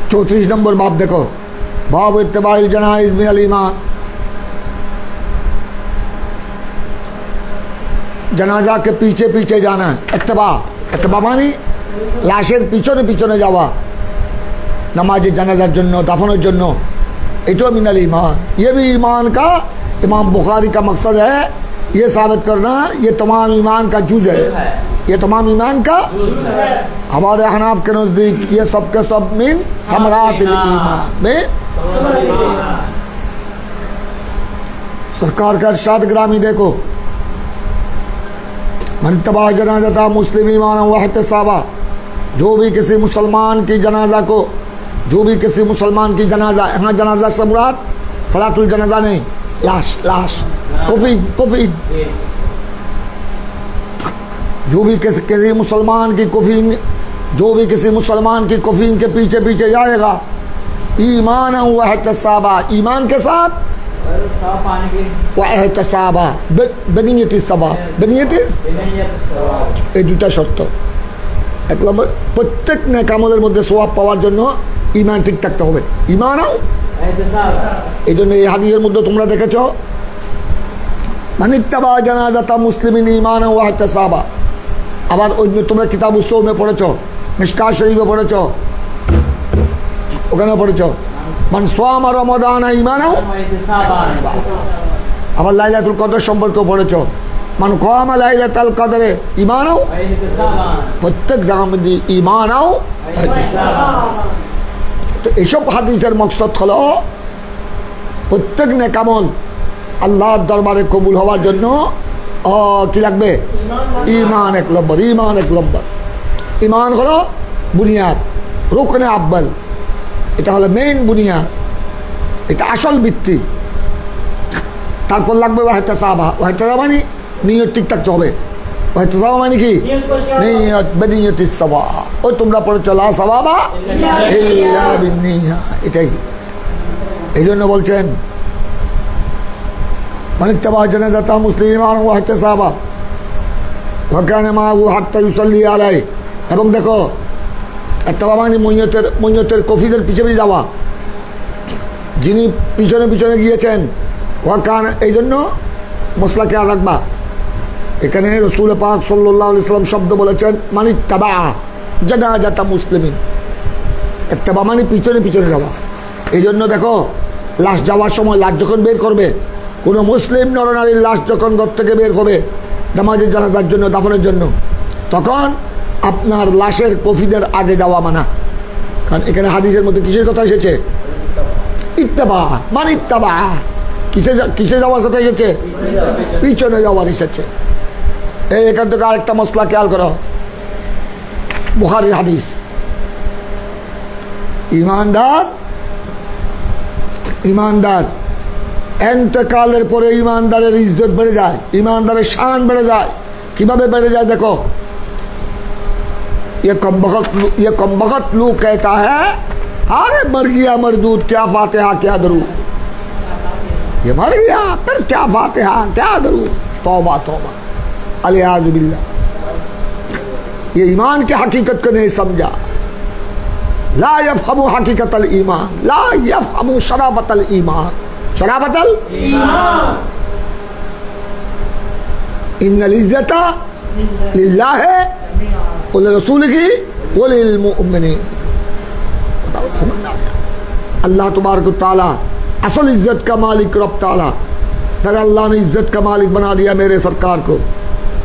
34 number बाब देखो, बाब इत्तिबाइल जनाइज मिनल ईमान। जनाजा के पीछे पीछे जाना है। इत्तिबा मानी लाशेर पिछने पिछने जावा नमाजे जनाजार जन्नो दाफनोर जन्नो, एटो मिनल ईमान। ये भी ईमान का, इमाम बुखारी का मकसद है ये साबित करना ये तमाम ईमान का जुज है, ये तमाम ईमान का। हमारे हनाफ के नजदीक ये सब के सब मिन समरातिल ईमान में। सरकार का इरशाद ग्रामी देखो, मन तबा जनाज़ता मुस्लिम ईमान व इहतिसाबा, जो भी किसी मुसलमान की जनाजा को, जो भी किसी मुसलमान की जनाजा, यहाँ जनाजा से मुराद सलातुल जनाजा नहीं, लाश कफीन। जो भी किसी मुसलमान की कफीन, जो भी किसी मुसलमान की कफीन के पीछे पीछे जाएगा ईमान व इहतिसाबा, ईमान के साथ व इहतिसाबा बनियतिस सवा, बनियतिस এই দুটা শর্ত। এক নম্বর প্রত্যেক নেক আমলের মধ্যে সওয়াব পাওয়ার জন্য ঈমান ঠিক থাকতে হবে, ঈমান ও ইহতিসাব। এইজন্য এই হাদিসের মধ্যে তোমরা দেখেছো মান ইত্তাবা জানাজাতা মুসলিমিন ঈমান ও ইহতিসাবা। আবার ওই তোমরা কিতাবুস সওমে পড়েছো, মিশকাত শরীফে পড়েছো, ওখানে পড়েছো মান সামা রমাদান ঈমান ও ইহতিসাবা। আবার লাইলাতুল কদর সম্পর্কে পড়েছো মান কামা লাইলাতুল কদরে ঈমান ও ইহতিসাবা। প্রত্যেক জায়গার মধ্যে ঈমান ও ইহতিসাব। তো এইসব হাদিসের মকসদ হলো প্রত্যেক নেক আমল আল্লাহর দরবারে কবুল হওয়ার জন্য কি লাগবে? ঈমান এক নম্বর, ঈমান এক নম্বর। ঈমান হলো বুনিয়াদ, রুকনে আব্বাল, এটা হলো মেইন বুনিয়াদ, এটা আসল ভিত্তি। তারপর লাগবে ওয়াহতিসাবা। ওয়াহতিসাবা মানে নিয়ত ঠিক থাকতে হবে। ওয়াহতিসাবা মানে কি? নিয়ত বিনিয়তিস সাওয়া। ওই তোমরা পড়েছো লা সাওয়াবা ইল্লা বিন্নিয়া, এটাই। এই জন্য বলছেন মান ইত্তাবা জানাজাতা মুসলিম ঈমান ওয়া ইহতিসাবা ওয়া কানা মাহু হাত্তা ইউসাল্লি আলাইহি। এবং দেখো ইত্তাবা মানে মইয়তের কফিনের পিছে পিছে যাওয়া, যিনি পিছনে পিছনে গিয়েছেন ওয়া কানা। এই জন্য মশলা খেয়াল রাখবা, এখানে রাসূল পাক সাল্লাল্লাহু আলাইহি ওয়াসাল্লাম শব্দ বলেছেন মান ইত্তাবা জানাজাতা মুসলিমিন। ইত্তাবা মানে পিছনে পিছনে যাওয়া। এই জন্য দেখো লাশ যাওয়ার সময়, লাশ যখন বের করবে, কোনো মুসলিম নরনারীর লাশ যখন ঘর থেকে বের হবে নামাজের জানাজার জন্য, দাফনের জন্য, তখন আপনার লাশের কফিনের আগে যাওয়া মানা। কারণ এখানে হাদিসের মধ্যে কিসের কথা এসেছে? ইত্তাবা মানে ইত্তাবা, কিসে যাওয়ার কথা এসেছে? পিছনে যাওয়ার এসেছে। এই এখান থেকে আরেকটা মশলা খেয়াল করো, বুখারীর হাদিস। ইমানদার এন্তেকালের পরে ইমানদারের ইজ্জত বেড়ে যায়, ইমানদারের শান বেড়ে যায়। কিভাবে বেড়ে যায় দেখো, ये कम बखत लोग कहता है अरे मर गया मरदूद, क्या फातिहा क्या दरूद, ये मर गया फिर क्या फातिहा क्या दरूद, तौबा तौबा अलियाज़ु बिल्लाह। ये ईमान की हकीकत को नहीं समझा। ला यफ़हमु हकीकतल ईमान, ला यफ़हमु शराफतल ईमान, शराफतल ईमान। इन्नल इज़्ज़ता लिल्लाह रसूलिही वलिल मुमिनीन। समझ में आ गया? अल्लाह तबारक तआला असल इज्जत का मालिक रब ताला। फिर अल्लाह ने इज्जत का मालिक बना दिया मेरे सरकार को,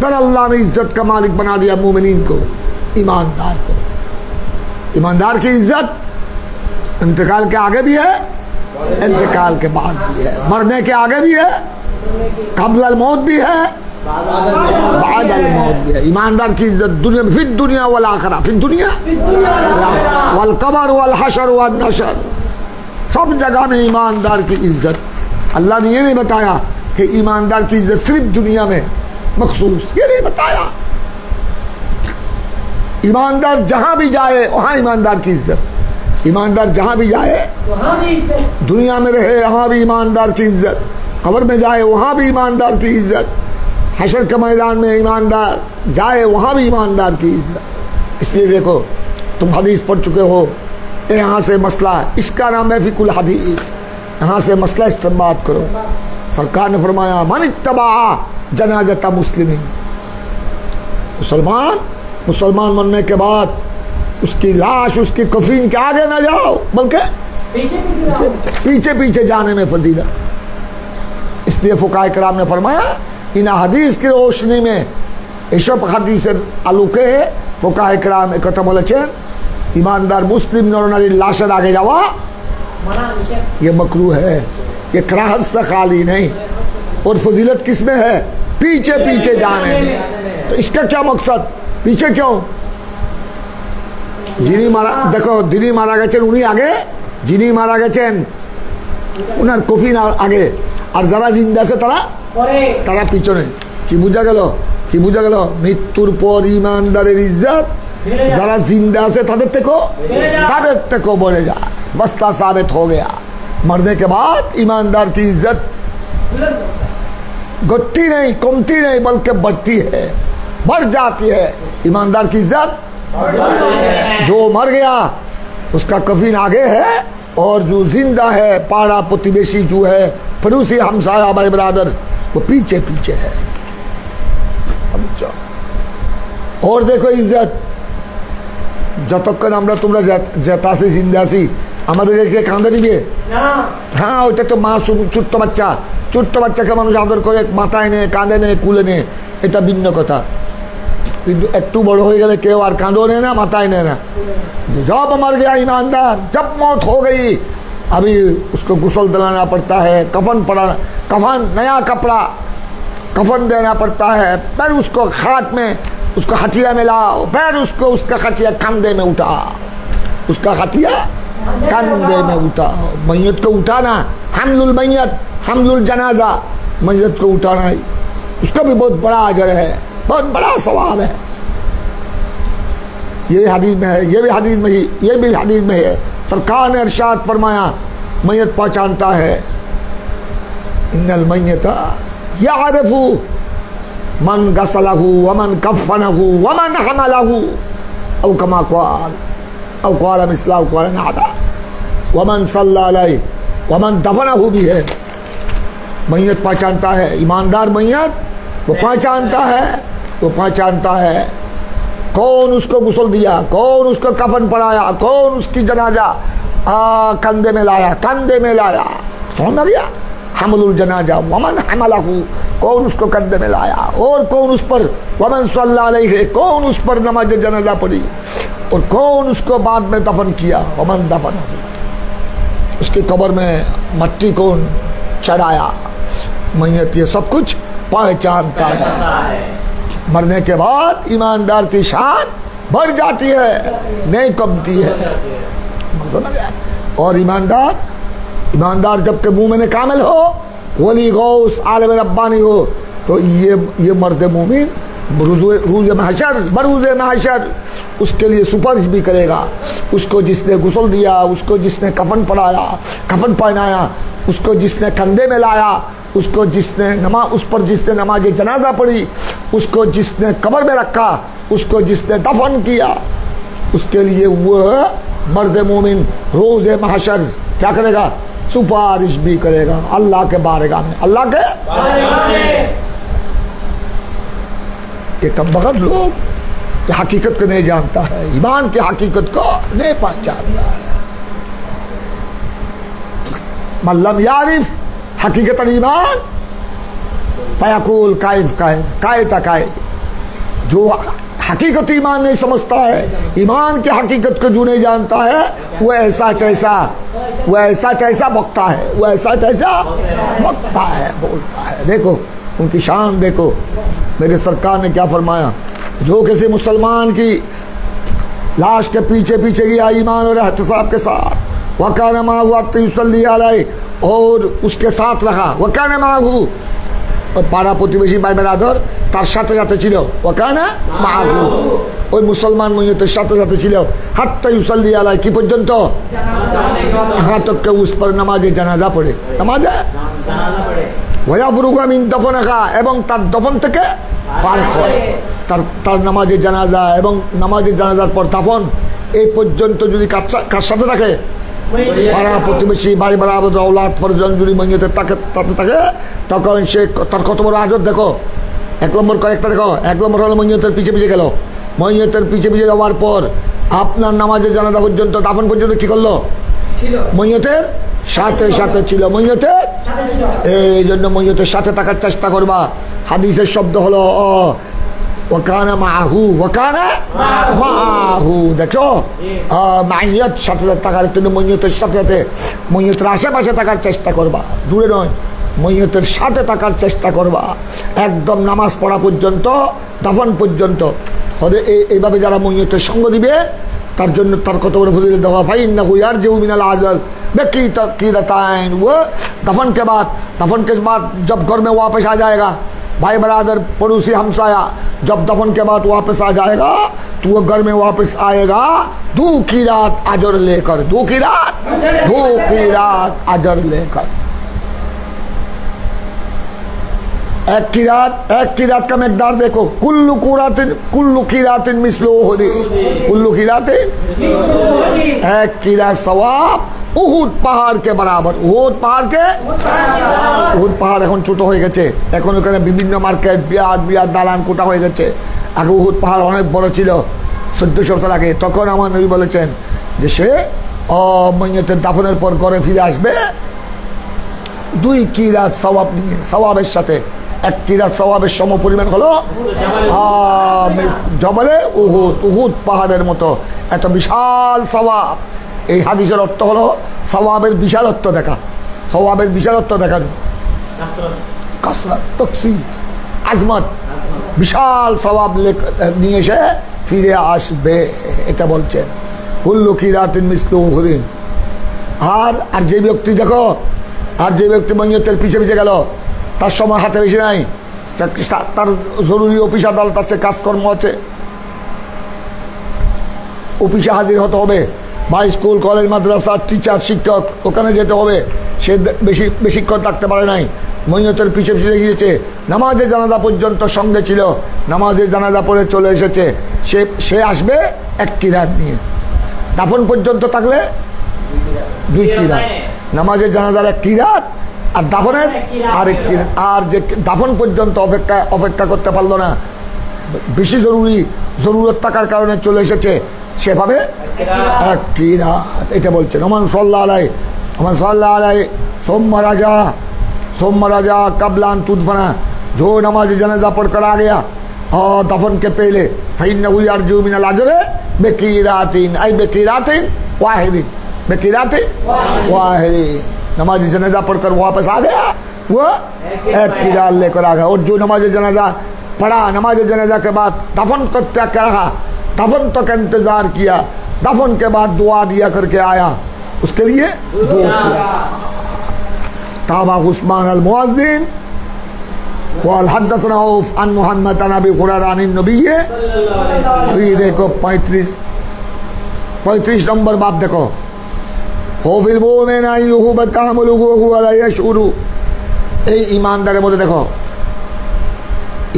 फिर अल्लाह ने इज्जत का मालिक बना दिया मुमिनीन को, ईमानदार को। ईमानदार की इज्जत इंतकाल के आगे भी है, इंतकाल के बाद भी है, मरने के आगे भी है, क़ब्ल अल मौत भी है, बाद अल मौत भी है। ईमानदार की इज्जत दुनिया में, फिर दुनिया वल आखिरा, फिर दुनिया वल कबर वल हशर वल नशर, सब जगह में ईमानदार की इज्जत। अल्लाह ने ये नहीं बताया कि ईमानदार की इज्जत सिर्फ दुनिया में मखसूस, ये नहीं बताया। ईमानदार जहां भी जाए वहां ईमानदार की इज्जत। ईमानदार जहां भी जाए, दुनिया में रहे वहां भी ईमानदार की इज्जत, कब्र में जाए वहां भी ईमानदार की इज्जत, हशर के मैदान में ईमानदार जाए वहां भी ईमानदार की इज्जत। इसलिए देखो, तुम हदीस पढ़ चुके हो यहाँ से मसला, इसका नाम है फिकुल हदीस, यहाँ से मसला इस्तेमाल करो। सरकार ने फरमाया मन इत्तबा जनाज़त मुस्लिमीन, मुसलमान मरने के बाद उसकी लाश, उसकी कफीन के आगे ना जाओ, बल्कि पीछे पीछे जाने में फजीलत। इसलिए फुकाए कराम ने फरमाया इन हदीस की रोशनी में एसब हदीसेर आलोके फुकाए कराम एक कथा बोलेছেন ईमानदार मुस्लिम नरनारीर लाशेर आगे जावा ये मकरूह है, ये कराहत से खाली नहीं। और फजीलत किस में है? पीछे पीछे जाने में। तो इसका क्या मकसद? पीछे क्यों? যিনি মারা, দেখো যিনি মারা গেছেন উনি আগে, যিনি মারা গেছেন ওনার কফিন আগে, আর যারা জিন্দা আছে তারা পিছনে। কি বোঝা গেল? কি বোঝা গেল? মৃত্যুর পর ইমানদারের ইজ্জত যারা জিন্দা আছে তাদের থেকেও बढ़े যায়। मसला साबित हो गया, मरने के बाद ईमानदार की इज्जत घटती नहीं, कमती नहीं, बल्कि बढ़ती है, बढ़ जाती है। ईमानदार की इज्जत, जो मर गया उसका कफीन आगे है और जो जिंदा है पाड़ा प्रतिवेशी जो है पड़ोसी हमसाया भाई बरादर वो पीछे पीछे है। और देखो इज्जत যতক্ষণ আমরা তোমরা জেতাছি জিন্দাছি আমাদেরকে কে কাঁদে দিবে? হ্যাঁ, ওইটা তো মাসুম ছোট্ট বাচ্চাকে মানুষ আদর করে মাথায় নেয়, কাঁদে নেয়, কুলে নেয়, এটা ভিন্ন কথা। কিন্তু একটু বড় হয়ে গেলে কেউ আর কাঁদও নেয় না, মাথায় নেয় না। जब मर गया ईमानदार, जब मौत हो गई, अभी उसको गुस्ल दिलाना पड़ता है, कफन नया कपड़ा कफन देना पड़ता है, फिर उसको खाट में उसको खटिया में लाओ, फिर उसका खटिया कंधे में उठाओ, उसका खटिया कंधे में उठाओ। मैयत को उठाना, हमलुल मैयत, हमलुल जनाजा, मैयत को उठाना है, उसका भी बहुत बड़ा अजर है, बहुत बड़ा सवाब है। ये भी हदीस में है, ये भी हदीस में है। सरकार ने इरशाद फरमाया मैयत पहचानता है, इन्नल मैयता यारिफु मन गसलहु वमन कफनहु वमन हमलहु औ कमा क़ाल मिस्लाहु क़ाल नादा वमन सल्ला अलैहि वमन दफनहु भी है। मैयत पहचानता है, ईमानदार मैयत वो पहचानता है कौन उसको गुस्ल दिया, कौन उसको कफन पड़ाया, कौन उसकी जनाजा कंधे में लाया। समझ में गया? हमलुल जनाजा वमन हमलहु, कौन उसको कंधे में लाया, और कौन उस पर वमन सल्ला अलैहि, कौन उस पर नमाज जनाजा पढ़ी, और कौन उसको बाद में दफन किया, वमन दफनहु, उसकी कब्र में मट्टी कौन चढ़ाया। मैयत ये सब कुछ पहचानता है। मरने के बाद ईमानदार की शान बढ़ जाती है, नहीं कमती है। और ईमानदार जबकि मोमिन कामिल हो, वली गौस आलिम रब्बानी हो, तो ये मर्द मोमिन बरूज़ महशर उसके लिए सुपारिश भी करेगा। उसको जिसने गुस्ल दिया, उसको जिसने कफन पहनाया, उसको जिसने कंधे में लाया, उसको जिसने नमाज जनाजा पढ़ी, उसको जिसने कब्र में रखा, उसको जिसने दफन किया, उसके लिए वह मर्द मोमिन रोज़ महशर क्या करेगा? सुपारिश भी करेगा अल्लाह के बारगाह में। ये कम बगत लोग कि हकीकत को नहीं जानता है, ईमान की हकीकत को नहीं पहचानता है। मल्लम यारिफ हकीकत ईमान फयकुल कायता, जो हकीकत ईमान नहीं समझता है, ईमान की हकीकत को जो नहीं जानता है, वो ऐसा कैसा बकता है, बोलता है। देखो उनकी शान देखो। मेरे सरकार ने क्या फरमाया? जो किसी मुसलमान की लाश के पीछे पीछे गया ईमान और एहतिसाब के साथ, वकान माहू युसल्ली अलैहि, और उसके साथ रहा, वकान माहू, और पाड़ा प्रतिवेशी भाई बरादर तार साथे साथे छिलो, वकाना माहू, ওই মুসলমান মইয়তের সাথে সাথে ছিল, হাত্তা ইউসাল্লি আলাই, কি পর্যন্ত? यहाँ तक के उस पर नमाज जनाजा पढ़े, ওয়াফরুগা মিন দফনহা, এবং তার দফন থেকে ফারক হয়। তার নামাজে জানাজা এবং নামাজে জানাজার পর দাফন এই পর্যন্ত যদি কার সাথে থাকে, পাড়া প্রতিবেশী ভাই বারাবর औलाद ফরজন যদি মইয়তের তাতে থাকে, তখন সে তার কত বড় আজর দেখো। 1 নম্বর কয়েকটা দেখো। 1 নম্বর হলো মইয়তের পিছে পিছে গেল। মইয়তের পিছে পিছে যাওয়ার পর আপনার নামাজে জানাজা পর্যন্ত, দাফন পর্যন্ত কি করলো? মইয়তের সাথে সাথে ছিল। মইয়তের এই জন্য মইয়তের সাথে থাকার চেষ্টা করবা। হাদিসের শব্দ হলো ওয়াকানা মাহু, ওয়াকানা মাহু। দেখো মাইয়ত সাথে থাকার জন্য মইয়তের সাথে সাথে, মইয়তের আশেপাশে থাকার চেষ্টা করবা, দূরে নয়। মইয়তের সাথে থাকার চেষ্টা করবা একদম নামাজ পড়া পর্যন্ত, দাফন পর্যন্ত। হলে এইভাবে যারা মইয়তের সঙ্গ দিবে তার জন্য তার কত বড় ফজিলত দেওয়া। ফাইন্নাহু ইয়ারজিউ মিনাল আজল बेकीरताइन। वो दफन के बाद जब घर में वापस आ जाएगा, भाई बरादर पड़ोसी हमसाया, जब दफन के बाद वापस आ जाएगा तो वो घर में वापस आएगा 2 की रात अजर लेकर, 2 की रात अजर लेकर। एक की रात का मकदार देखो, कुल्लु कीरातिन मिस्लु हुदी, कुल्लु कीरातिन एक की रात सवाब উহুদ পাহাড়কে বরাবর। উহুদ পাহাড় এখন ছোট হয়ে গেছে, এখন ওখানে বিভিন্ন মার্কেট, বিরাট দালান কোটা হয়ে গেছে। আগে উহুদ পাহাড় অনেক বড় ছিল 1400 বছর আগে। তখন আমার নবী বলেছেন যে সে মইয়তের দাফনের পর ঘরে ফিরে আসবে 2 কিরাত সওয়াব নিয়ে, সওয়াবের সাথে। 1 কিরাত সওয়াবের সম পরিমাণ হলো জবলে উহুদ পাহাড়ের মতো এত বিশাল সওয়াব। এই হাদিসের অর্থ হলো সওয়াবের বিশালত্ব দেখা, সওয়াবের বিশালত্ব দেখানো, কাসরাত, তকসীর, আজমত, বিশাল সওয়াব নিয়ে এসে ফিরে আসবে, এটা বলছেন। কুল্লু কিরাতিন মিসলু উহুদিন। আর যে ব্যক্তি দেখো, আর যে ব্যক্তি মইয়তের পিছে পিছে গেল, তার সময় হাতে বেশি নাই, তার জরুরি অফিস আদালত আছে, কাজকর্ম আছে, অফিসে হাজির হতে হবে, বা স্কুল কলেজ মাদ্রাসার টিচার শিক্ষক, ওখানে যেতে হবে। সে বেশিক্ষণ থাকতে পারে নাই, মইয়তের পিছে পিছে গিয়েছে, নামাজে জানাজা পর্যন্ত সঙ্গে ছিল, নামাজে জানাজা পড়ে চলে এসেছে, সে আসবে 1 কিরাত নিয়ে। দাফন পর্যন্ত থাকলে 2 কিরাত, নামাজে জানাজার 1 কিরাত আর দাফনের আরেক কিরাত। আর যে দাফন পর্যন্ত অপেক্ষা করতে পারলো না, বেশি জরুরত থাকার কারণে চলে এসেছে, সেভাবে 1 কিরাত, এটা বলছেন। ওমান সাল্লাল্লাহু আলাইহি सोम राजा कबलान तुदफना, जो नमाज जनाजा पढ़कर आ गया और दफन के पहले फइन्नहु यरजू मिनल अजर बेकीरातिन, आई बेकीरातिन वाहिदिन, बेकीरातिन वाहिदिन। नमाज जनाजा पढ़कर वापस आ गया, वो 1 किरात लेकर आ गया। और जो नमाज जनाजा पढ़ा, नमाज जनाजा के बाद दफन करते क्या रहा, दफन तक इंतजार किया, दफन के बाद दुआ दिया करके आया, उसके लिए 2 किरात। ताबा उस्मान अल मुअज्जिन वाल हदसना अन मुहम्मद अन अबी हुरैरा अन नबी। ये देखो 35 नंबर बात देखो, हो फिल मुमिन अय्युहु बतामुलुहु हुवा ला यशउरु। এই ইমানদারের মধ্যে দেখো,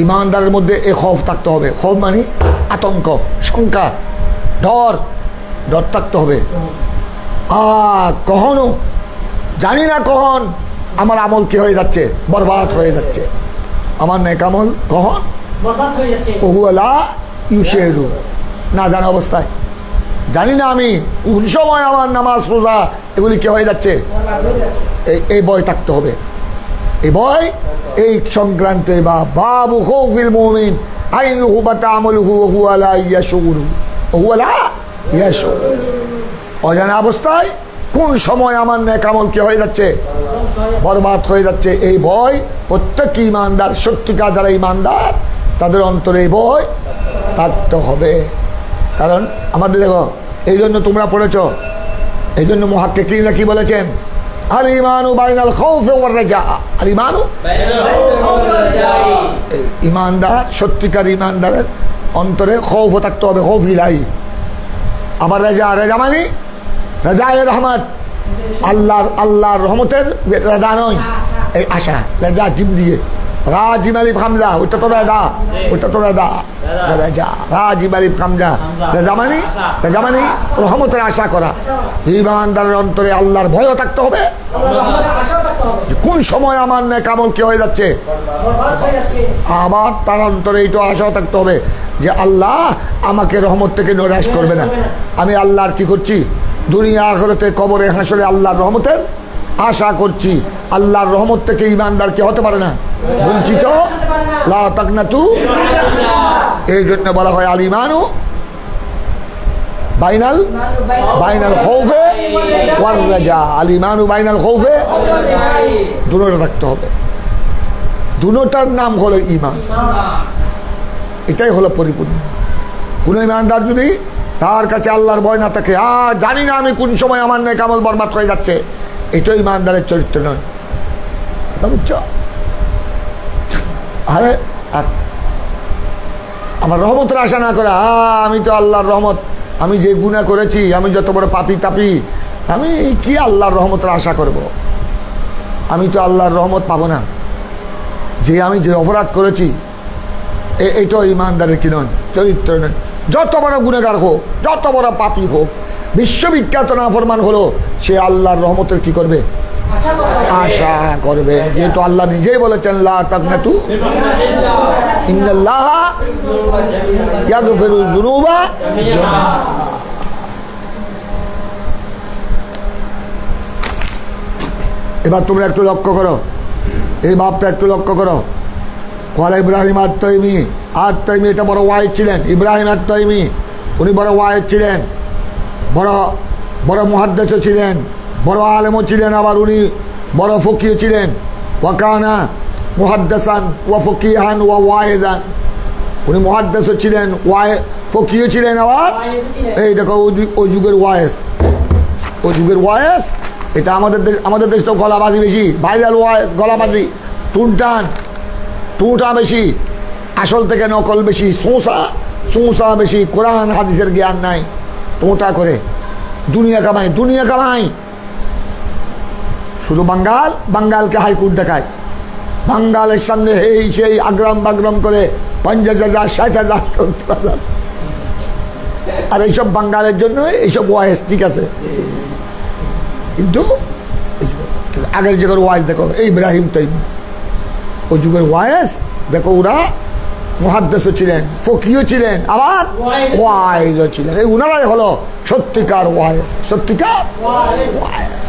ইমানদারের মধ্যে এই খৌফ থাকতে হবে। খৌফ মানে আতঙ্ক, শঙ্কা, ডর থাকতে হবে। কখনো জানি না কখন আমার আমল কি হয়ে যাচ্ছে, বরবাদ হয়ে যাচ্ছে, আমার নেক আমল কখন বরবাদ হয়ে যাচ্ছে, ওহুলা ইউশেরু, না জানা অবস্থায়, জানি না আমি কোন সময় আমার নামাজ রোজা এগুলি কি হয়ে যাচ্ছে, এই ভয় থাকতে হবে। এই ভয় এই সংক্রান্তে বা বাবু খৌফিল মুমিন আইয়ুহু বাতামুলুহু ওয়া হুয়া লা ইয়াশুরু, ওয়া লা ইয়াশুরু, অজানা অবস্থায় কোন সময় আমার নেক আমল কি হয়ে যাচ্ছে, বরবাদ হয়ে যাচ্ছে। এই ভয় প্রত্যেক ইমানদার, সত্যিকার যারা ইমানদার তাদের অন্তরে এই ভয় থাকতে হবে। কারণ আমাদের দেখো, এই জন্য তোমরা পড়েছ, এই জন্য মুহাক্কিকিনরা কি বলেছেন, আল ঈমানু বাইনাল খাউফি ওয়ার রাজা, আল ঈমানু ইমানদার, সত্যিকার ইমানদারের অন্তরে খৌফ থাকতে হবে, খৌফ ইলাহি। আবার রাজা মানে রাজায়ে রহমত, আল্লাহর রহমতের রাজা নয়, এই আশা, রাজা জিম দিয়ে রাজিম আলিফ হামজা, ওটা তো রেদা, ওটা তো রেদা, রেজা। রাজিম আলিফ হামজা, রেজা মানে রহমতের আশা করা। ঈমানদারের অন্তরে আল্লাহর ভয়ও থাকতে হবে, কোন সময় আমার নেক আমল কি হয়ে যাচ্ছে। আবার তার অন্তরে এইটা আশাও থাকতে হবে যে আল্লাহ আমাকে রহমত থেকে নিরাশ করবে না। আমি আল্লাহর কি করছি, দুনিয়া আখিরাতে কবরে হাসরে আল্লাহর রহমতের আশা করছি। আল্লাহর রহমত থেকে ঈমানদার কি হতে পারে না, বঞ্চিত। লা তাকনাতু, এই জন্য বলা হয় আল ঈমানু বাইনাল খাউফে ওয়ার রাজা। আল ঈমানু বাইনাল খাউফে, দুটোটা থাকতে হবে। দুটোটার নাম হলো ঈমান, এটাই হলো পরিপূর্ণ। কোন ঈমানদার যদি তার কাছে আল্লাহর ভয় না থাকে, জানি না আমি কোন সময় আমার নেক আমল বরবাদ হয়ে যাচ্ছে, এটাই ঈমানদারের চরিত্র নয়। কথা বুঝছো? আরে আর আমার রহমতের আশা না করা, আমি তো আল্লাহর রহমত, আমি যে গুনাহ করেছি, আমি যত বড় পাপী তাপি, আমি কি আল্লাহর রহমতের আশা করব? আমি তো আল্লাহর রহমত পাবো না। যে আমি যে অপরাধ করেছি, এটাও ঈমানদারের কি নয়, চরিত্র নয়। যত বড় গুনাহগার হোক, যত বড় পাপী হোক, বিশ্ববিখ্যাত নাফরমান হলো, সে আল্লাহর রহমতের কি করবে, আশা করবে। যেহেতু আল্লাহ নিজেই বলেছেন লা তাকনাতু ইন্নাল্লাহা ইয়াগফিরুয যুনুবা জামিআ। এবার তোমরা একটু লক্ষ্য করো, এই বাপটা একটু লক্ষ্য করো। ওয়ালা ইব্রাহিম আত-তাইমি, আত-তাইমি এটা বড় ওয়াইজ ছিলেন। ইব্রাহিম আত-তাইমি উনি বড় ওয়াইজ ছিলেন, বড় বড় মুহাদ্দিসও ছিলেন, বড় আলেমও ছিলেন, আবার উনি বড় ফকিহ ছিলেন। ওয়াকানা মুহাদ্দিসান ওয়া ফকিহান ওয়া ওয়াইজান, উনি মুহাদ্দিসও ছিলেন, ফকিহ ছিলেন, আবার এই দেখো ওই যুগের ওয়াইজ, ওই যুগের ওয়াইজ। এটা আমাদের দেশ তো গলাবাজি বেশি, ভাইরাল ওয়াইজ, গলাবাজি, টুনটা বেশি, আসল থেকে নকল বেশি, সোঁসা বেশি, কোরআন হাদিসের জ্ঞান নাই, টোটা করে দুনিয়া কামাই। শুধু বাঙ্গালকে হাইকোর্ট দেখায়, বাঙ্গালের সামনে এই সেই আগ্রাম বাগ্রাম করে 50,000 60,000 70,000। আর এইসব বাঙ্গালের জন্য এইসব ওয়াইজ ঠিক আছে, কিন্তু আগের যুগের ওয়াইজ দেখো, এই ইব্রাহিম তাইমি, ওই যুগের ওয়াইজ দেখো, ওরা মুহাদ্দিসও ছিলেন, ফকিহও ছিলেন, আবার ওয়াইজও ছিলেন। এই উনারাই হলো সত্যিকার ওয়াইজ, সত্যিকার ওয়াইজ,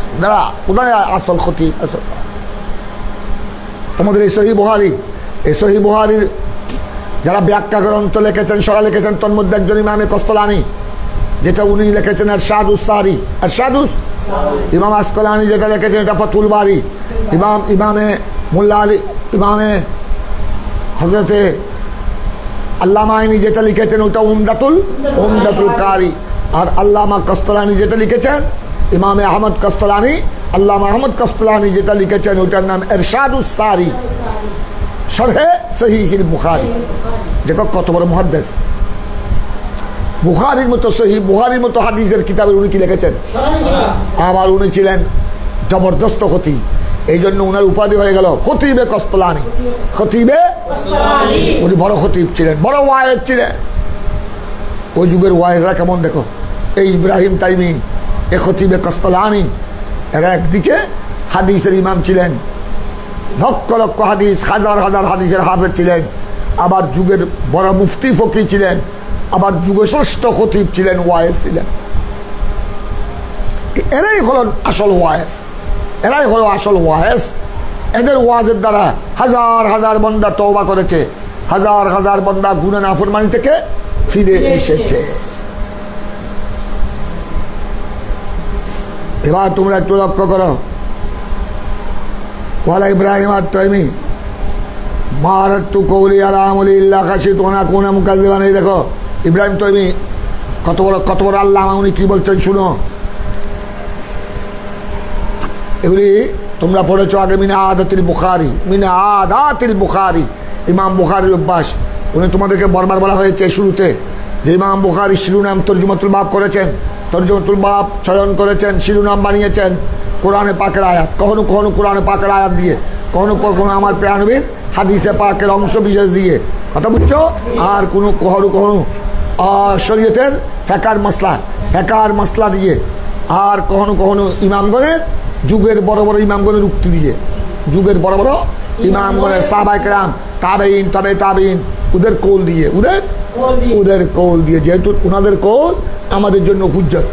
ওনারা আসল খতিব। তোমাদের এই সহিহ বুখারীর যারা ব্যাখ্যা গ্রন্থ লিখেছেন, সরা লিখেছেন, তোর মধ্যে একজন ইমামে কস্তলানি, যেটা উনি লিখেছেন আরশাদুস সারি, ইমাম আসকলানি যেটা লিখেছেন এটা ফাতুল বারি, ইমামে মোল্লা আলী, ইমামে হযরতে আল্লামা আইনি যেটা লিখেছেন ওটা উমদাতুল কারি। আর আল্লামা কস্তলানি যেটা লিখেছেন, ইমামে আহমদ কস্তলানি, আল্লামা আহমদ কস্তলানি যেটা লিখেছেন ওটার নাম ইরশাদুস সারি শরহে সহিহুল বুখারী। দেখো কত বড় মুহাদ্দিস, বুখারীর মতো সহিহ বুখারীর মতো হাদিসের কিতাবের উনি কি লিখেছেন। আবার উনি ছিলেন জবরদস্ত খতিব, এই জন্য উনার উপাধি হয়ে গেল খতিবে কস্তলানি। উনি বড় খতিব ছিলেন, বড় ওয়াইজ ছিলেন। ওই যুগের ওয়াইজরা কেমন দেখো, এই ইব্রাহিম তাইমি, এ খতিবে কস্তলানি, এরা একদিকে হাদিসের ইমাম ছিলেন, লক্ষ লক্ষ হাদিস, হাজার হাজার হাদিসের হাফেজ ছিলেন, আবার যুগের বড় মুফতি ফকি ছিলেন, আবার যুগশ্রেষ্ঠ খতিব ছিলেন, ওয়াইজ ছিলেন। এরাই হল আসল ওয়াইজ, এরাই হলো আসল ওয়াইজ। এদের ওয়াজের দ্বারা হাজার হাজার বান্দা তওবা করেছে, হাজার হাজার বান্দা গুনাহ নাফরমানি থেকে ফিরে এসেছে। এবার তোমরা একটু লক্ষ্য করো, ওয়ালা ইব্রাহিম আত-তাইমি মারাতু কওলি আলা আমলি ইল্লা খাশিতু আন আকুনা মুকাজ্জিবান। এই দেখো ইব্রাহিম তাইমি কত বড় আল্লামা, উনি কি বলছেন শুনো। এগুলি তোমরা পড়েছো আগে, মিনা আদাতিল বুখারী, ইমাম বুখারীর অভ্যাস। উনি তোমাদেরকে বারবার বলা হয়েছে শুরুতে যে ইমাম বুখারী শিরোনাম তরজুমাতুল বাব করেছেন, তরজুমাতুল বাব চয়ন করেছেন, শিরোনাম বানিয়েছেন কোরআনে পাকের আয়াত, কখনো কখনো কোরআনে পাকের আয়াত দিয়ে, কখনো কখনো আমার প্রিয় নবীর হাদিসে পাকের অংশ বিশেষ দিয়ে, কথা বুঝছো? আর কোনো কখনো শরীয়তের ফেকার মাসলা দিয়ে, আর কখনো ইমামগণের যুগের বড় বড় ইমামগণের উক্তি দিয়ে, যুগের বড় বড় ইমামগণের সাহাবায়ে কেরাম, তাবেঈন, তবে তাবেঈন, ওদের কৌল দিয়ে, ওদের কৌল দিয়ে, যেহেতু ওনাদের কৌল আমাদের জন্য হুজ্জত।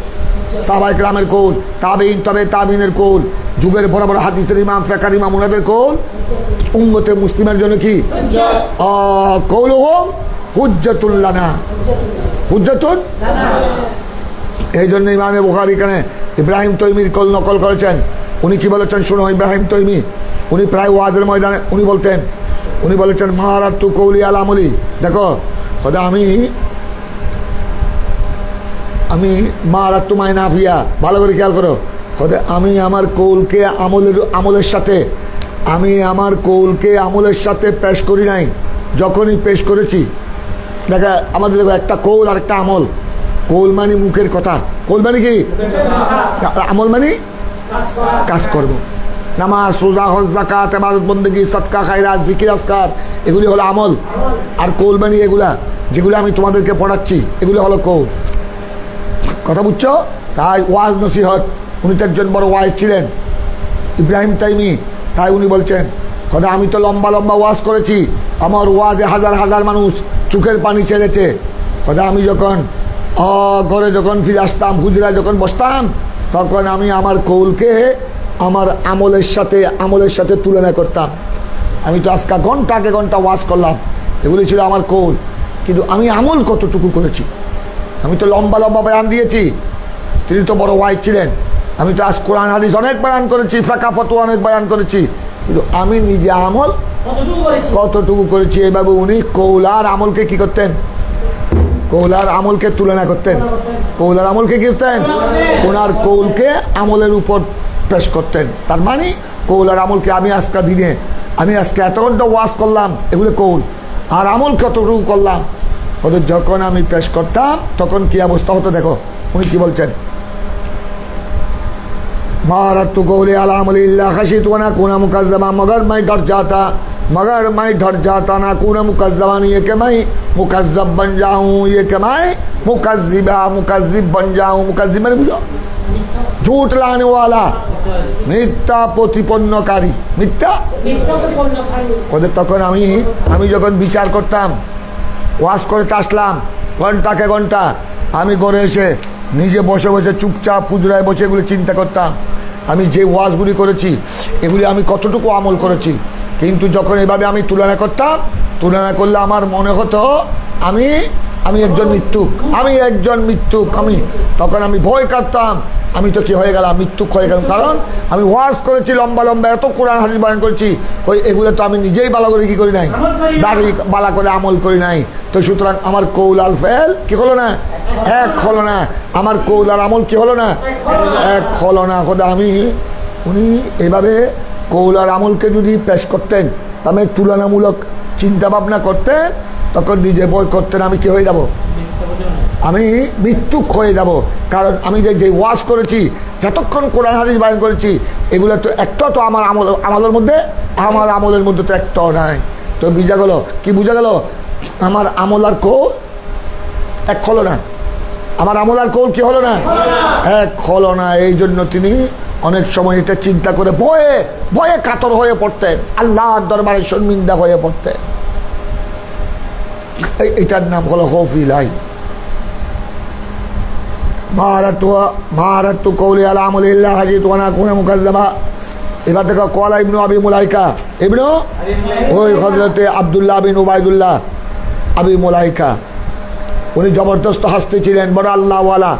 সাহাবায়ে কেরামের কৌল, তাবেঈন, তবে তাবেঈনের কৌল, যুগের বড় বড় হাদিসের ইমাম, ফেকার ইমাম, ওনাদের কৌল উম্মতে মুসলিমের জন্য কি কৌলুহুম হুজ্জাতুন লানা, হুজ্জাতুন। এই জন্য ইমামে বুখারী এখানে ইব্রাহিম তৈমির কৌল নকল করেছেন। উনি কি বলেছেন শুনো, ইব্রাহিম তৈমি, উনি প্রায় ওয়াজের ময়দানে উনি বলেছেন মারাত্তু কৌলি আল আমলি। দেখো খোদা, আমি মারাত্তু মাই নাফিয়া, ভালো করে খেয়াল করো খোদা, আমি আমার কৌলকে আমলের সাথে পেশ করি নাই। যখনই পেশ করেছি, দেখা আমাদের দেখো একটা কৌল আর একটা আমল। কৌল মানে মুখের কথা, কৌল মানে কি, আমল মানে কাজ করবো। নামাজ, রোজা, হজ, যাকাত, ইবাদত, বন্দেগী, সদকা, খায়রাত, জিকির, আজকার, এগুলি হলো আমল। আর কৌল মানে এগুলা যেগুলো আমি তোমাদেরকে পড়াচ্ছি, এগুলো হলো কৌল। কথা বুঝছো? তাই ওয়াজ নসিহত, উনি তো একজন বড় ওয়াইজ ছিলেন ইব্রাহিম তাইমি। তাই উনি বলছেন খোদা, আমি তো লম্বা লম্বা ওয়াজ করেছি, আমার ওয়াজে হাজার হাজার মানুষ চোখের পানি ছেড়েছে। খোদা, আমি যখন ঘরে যখন ফিরে আসতাম, হুজরায় যখন বসতাম, তখন আমি আমার কৌলকে আমার আমলের সাথে তুলনা করতাম। আমি তো আজকে ঘন্টা ওয়াজ করলাম, এগুলি ছিল আমার কৌল, কিন্তু আমি আমল কতটুকু করেছি? আমি তো লম্বা লম্বা বয়ান দিয়েছি, তিনি তো বড় ওয়াইজ ছিলেন। আমি তো আজ কোরআন হাদিস অনেক বয়ান করেছি, ফাঁকা ফতোয়া অনেক বয়ান করেছি, কিন্তু আমি নিজে আমল কতটুকু করেছি? এইভাবে উনি কৌল আর আমলকে কি করতেন? কৌল আর আমলকে তুলনা করতেন। কৌল আর আমলকে কি করতেন? ওনার কৌলকে আমলের উপর পেশ করতেন। তার মানে কৌল আর আমলকে আমি আজকে এত ঘন্টা ওয়াজ করলাম, এগুলো কৌল। আর আমল কতটুকু করলাম, ওদের যখন আমি পেশ করতাম তখন কি অবস্থা হতো দেখো। উনি কি বলছেন, मारत कौले अला अमलिल्लाह खशीत व ना कुना मुकज़्ज़बा, मगर मैं डर जाता ना कुना मुकज़्ज़बा, ये कि मैं मुकज़्ज़ब बन जाऊँ, ये कि मैं मुकज़्ज़िब बन जाऊँ। मुकज़्ज़िब मैंने बुझो झूठ लाने वाला, मिथ्या प्रतिपन्नकारी, मिथ्या। ওদের তখন আমি যখন বিচার করতাম, ওয়াজ করতে আসলাম ঘন্টাকে ঘন্টা, আমি ঘরে এসে নিজে বসে বসে চুপচাপ হুজরায় বসে এগুলি চিন্তা করতাম, আমি যে ওয়াজগুলি করেছি এগুলি আমি কতটুকু আমল করেছি। কিন্তু যখন এভাবে আমি তুলনা করতাম, তুলনা করলে আমার মনে হতো আমি একজন মৃত্যুক। তখন আমি ভয় কাটতাম, আমি তো কি হয়ে গেলাম, মৃত্যুক হয়ে গেলাম। কারণ আমি ওয়াজ করেছি লম্বা লম্বা, এত কোরআন হাদিস বয়ান করেছি, এগুলো তো আমি নিজেই বালা করে কি করি নাই, বালা করে আমল করি নাই। তো সুতরাং আমার কৌল আল ফেল কি হলো না, এক হলো না। আমার কৌল আর আমল কি হলো না, এক হলো না। খোদা, উনি এভাবে কৌল আর আমলকে যদি পেশ করতেন, তাহলে তুলনামূলক চিন্তা ভাবনা করতেন, তখন নিজে বই করতেন আমি কি হয়ে যাব, আমি মৃত্যুক হয়ে যাব। কারণ আমি যে ওয়াজ করেছি, যতক্ষণ কোরআন হাদিস বয়ান করেছি, এগুলো তো একটা তো আমার আমলের মধ্যে তো একটাও নাই। তো বুঝা গেল কি, বুঝা গেল আমার আমল আর কৌল এক হলো না, আমার আমল আর কৌল কি হলো না, এক হলো না। এই জন্য তিনি অনেক সময় এটা চিন্তা করে ভয়ে কাতর হয়ে পড়তেন, আল্লাহর দরবারে শর্মিন্দা হয়ে পড়তেন। এটার নাম হলো খৌফ ইলাহি। মারাত্তু কৌলি আলা আমলিল্লাহ হাজিত ওয়া না কুনা মুকাজ্জাবা। এবার দেখো কলা ইবনু আবি মুলাইকা, ওই হযরতে আব্দুল্লাহ বিন উবাইদুল্লাহ আবি মুলাইকা, উনি জবরদস্ত হাসতে ছিলেন, বড় আল্লাহওয়ালা।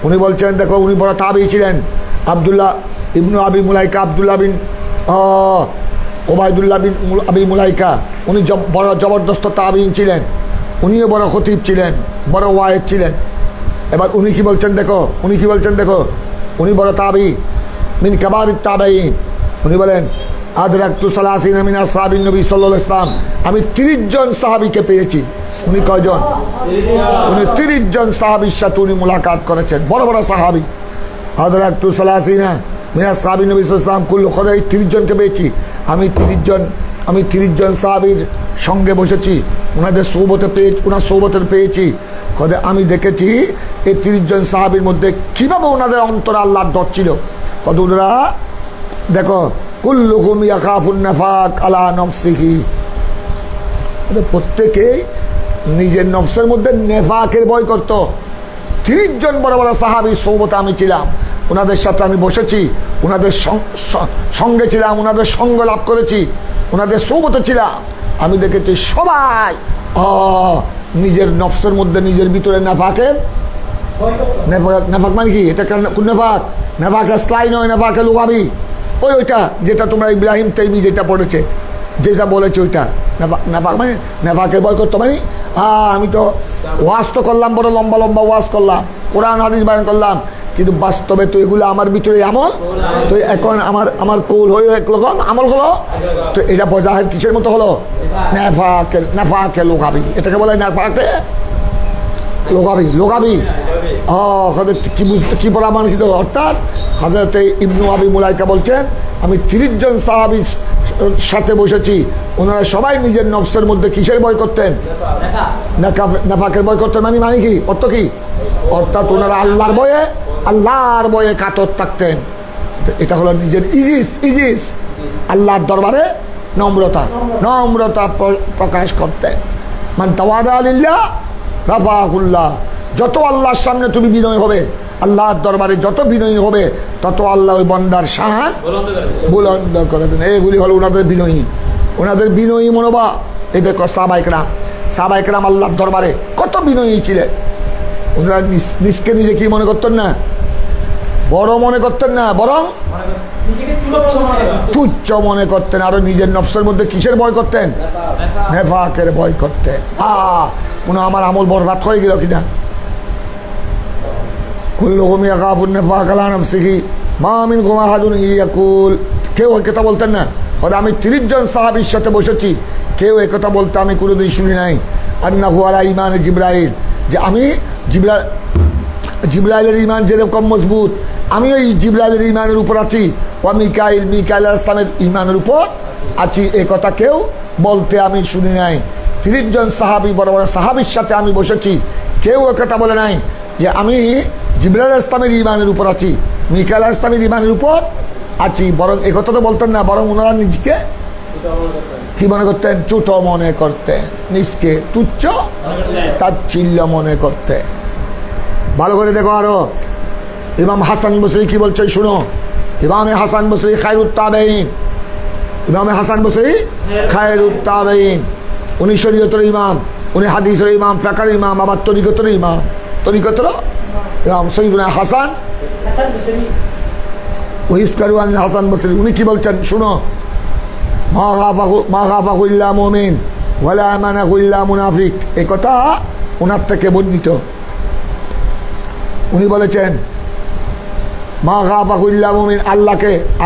উনি বলছেন দেখো, উনি বড় তাবি ছিলেন, আব্দুল্লাহ ইবনু আবি মুলাইকা, আব্দুল্লাহ বিন ওবায়দুল্লাহ বিন আবি মুলাইকা, উনি বড় জবরদস্ত তাবিন ছিলেন, উনিও বড় খতিব ছিলেন, বড় ওয়াইজ ছিলেন। এবার উনি কি বলছেন দেখো, উনি বড় তাবি, মিন কাবারিত তাবেঈন। উনি বলেন আদরাকতু সালাসিনা মিন আসহাবিন নবী সাল্লাল্লাহু আলাইহি ওয়াসাল্লাম, আমি 30 জন সাহাবীকে পেয়েছি। উনি কয়জন, উনি 30 জন সাহাবীর সাথে উনি মুলাকাত করেছেন, বড় বড় সাহাবী। আদরাকতু সালাসিনা মিন আসহাবিন নবী সাল্লাল্লাহু আলাইহি ওয়াসাল্লাম কুল্লু, খোদা 30 জনকে পেয়েছি, আমি 30 জন আমি 30 জন সাহাবীর সঙ্গে বসেছি, ওনার সৌবতে পেয়েছি। আমি দেখেছি এই 30 জন সাহাবীর মধ্যে কিভাবে ওনাদের অন্তরে আল্লাহর ডর ছিল। ওনারা দেখো কুল্লুহুম ইয়াখাফুন নিফাক আলা নফসিহি, প্রত্যেকেই নিজের নফসের মধ্যে নেফাকের ভয় করত। 30 জন বড় বড় সাহাবীর সৌবতে আমি ছিলাম, ওনাদের সাথে আমি বসেছি, ওনাদের সঙ্গে ছিলাম, ওনাদের সঙ্গ লাভ করেছি, ওনাদের সৌবতে ছিলাম। আমি দেখেছি সবাই নিজের নফসের মধ্যে নিজের ভিতরে নেফাকের নেফাক মানে কি? এটা কোন নেফাক? নেফাক স্লাই নয়, নেফাকে লুগাবি। ওইটা যেটা তোমরা ইব্রাহিম তাইমি যেটা পড়েছে, যেটা বলেছে ওইটা নেফাক মানে নেফাকের ভয় করতো। মানে আমি তো ওয়াজ তো করলাম, বড় লম্বা লম্বা ওয়াজ করলাম, কোরআন হাদিস বায়ান করলাম, কিন্তু বাস্তবে তো এগুলো আমার ভিতরে আমল। তো এখন আমার কৌল হয়ে একরকম আমল হলো, তো এটা বজাহের কিসের মতো হলো? নেফাকে লোকাবি। এটাকে বলে নেফাকে লোকাবি। কি পরামর্শিত? অর্থাৎ হযরত ইবনু আবি মুলাইকা বলছেন, আমি 30 জন সাহাবীর সাথে বসেছি, ওনারা সবাই নিজের নফসের মধ্যে কিসের ভয় করতেন? নেফাকের ভয় করতেন। মানে কি? অর্থ কি? অর্থাৎ ওনারা আল্লাহর ভয়ে কাতর থাকতেন। এটা হলো নিজের ইজিস আল্লাহর দরবারে নম্রতা প্রকাশ করতেন। মান তাওয়াদা লিল্লাহ রাফাহুল্লাহ। যত আল্লাহর সামনে তুমি বিনয় হবে, আল্লাহর দরবারে যত বিনয়ী হবে, তত আল্লাহ ওই বন্দার শান বুলন্দ করে দেন। এগুলি হলো ওনাদের বিনয়ী মনোভাব। এই দেখো সাহাবায়ে কেরাম আল্লাহর দরবারে কত বিনয়ী ছিলেন। ওনারা নিজকে নিজে কি মনে করতেন না? বড় মনে করতেন না, বরং তুচ্ছ মনে করতেন। আরো নিজের নফসের মধ্যে কিসের ভয় করতেন? নেফাকের ভয় করতেন। মনে আমার আমল বরবাদ হয়ে গেল কিনা। কুল্লুহুম ইয়াখাফুন নিফাক আলা নফসিহি মা মিনকুম আহাদুন ইয়াকুল। কেউ এই কথা বলতেন না। আমি 30 জন সাহাবীর সাথে বসেছি, কেউ এই কথা বলতে আমি কোনোদিন শুনি নাই। আন্নাহু আলা ঈমানে জিবরাইল, যে আমি জিবরাইলের ঈমান যেরকম মজবুত, আমি ওই জিবরাইলের ঈমানের উপর আছি। ও মিকাইল আলাইহিস সালামের ঈমানের উপর আছি, এই কথা কেউ বলতে আমি শুনি নাই। 30 জন সাহাবী বড় বড় সাহাবীর সাথে আমি বসেছি, কেউ এই কথা বলে নাই যে আমি জিবরাইল আলাইহিস সালামের ঈমানের উপর আছি, মিকাইল আলাইহিস সালামের ঈমানের উপর আছি। বরং এই কথা তো বলতেন না, বরং ওনারা নিজকে কি মনে করতেন? ছোট মনে করতেন, নিজকে তুচ্ছ তাচ্ছিল্য মনে করতে। ভালো করে দেখো। আরো ইমাম হাসান বসরি কি বলছে শুনো। ইমাম হাসান বসরি খায়রুত তাবেঈন, উনি শরীয়তের ইমাম, উনি হাদিসের ইমাম, ফিকহের ইমাম, আবার তরিকতের ইমাম। ইমাম সৈয়দনা হাসান ওহিসকারু আন হাসান বসরি, উনি কি বলছেন শুনো। মা খাফাহু ইল্লা মুমিন ওয়ালা আমানাহু ইল্লা মুনাফিক। এই কথা ওনার থেকে বর্ণিত। উনি বলেছেন মা খাফাহু ইল্লা মুমিন,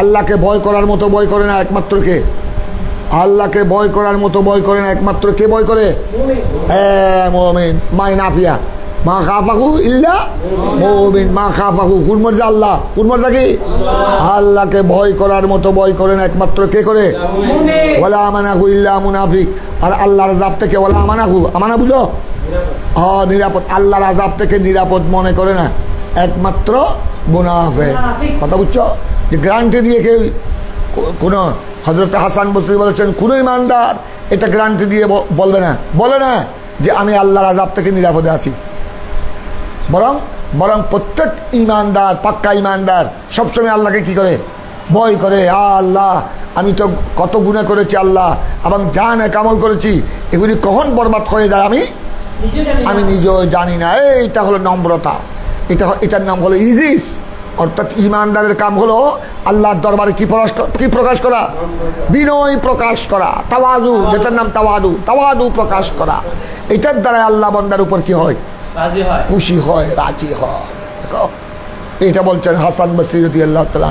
আল্লাহকে ভয় করার মতো ভয় করে না একমাত্র কে? আল্লাহকে ভয় করার মতো ভয় করে না একমাত্র কে ভয় করে? মুমিন। মাই নাফিয়া মা খাফাহু ইল্লা মুমিন। মা খাফাহু কোন মর্যাদা? আল্লাহ। কোন মর্যাদা কি? আল্লাহকে ভয় করার মতো ভয় করে না একমাত্র কে করে? ওয়ালা আমানাহু ইল্লা মুনাফিক। আর আল্লাহর আযাব থেকে ওয়ালা আমানাহু, আমানা বুঝো? নিরাপদ। আল্লাহর আযাব থেকে নিরাপদ মনে করে না একমাত্র মুনাফিক। কথা বুঝছো? যে গ্যারান্টি দিয়ে কেউ কোন হযরত হাসান বসরি বলেছেন কোন ইমানদার এটা গ্যারান্টি দিয়ে বলে না যে আমি আল্লাহর আযাব থেকে নিরাপদে আছি। বরং প্রত্যেক ইমানদার, পাক্কা ইমানদার সবসময় আল্লাহকে কি করে? ভয় করে। আল্লাহ আমি তো কত গুনাহ করেছি আল্লাহ, এবং যা নেক আমল করেছি, এগুলি কখন বরবাদ হয়ে যায় আমি নিজেও জানি না। এইটা হলো নম্রতা, এটার নাম হলো ইজিস। অর্থাৎ ইমানদারের কাম হলো আল্লাহর দরবারে কি প্রকাশ করা? বিনয় প্রকাশ করা, তাওয়াদু, যেটার নাম তাওয়াদু প্রকাশ করা। এটার দ্বারা আল্লাহ বান্দার উপর কি হয়? খুশি হয়, রাজি হয়। দেখো এটা বলছেন হাসান বসরি রাদিয়াল্লাহু তাআলা,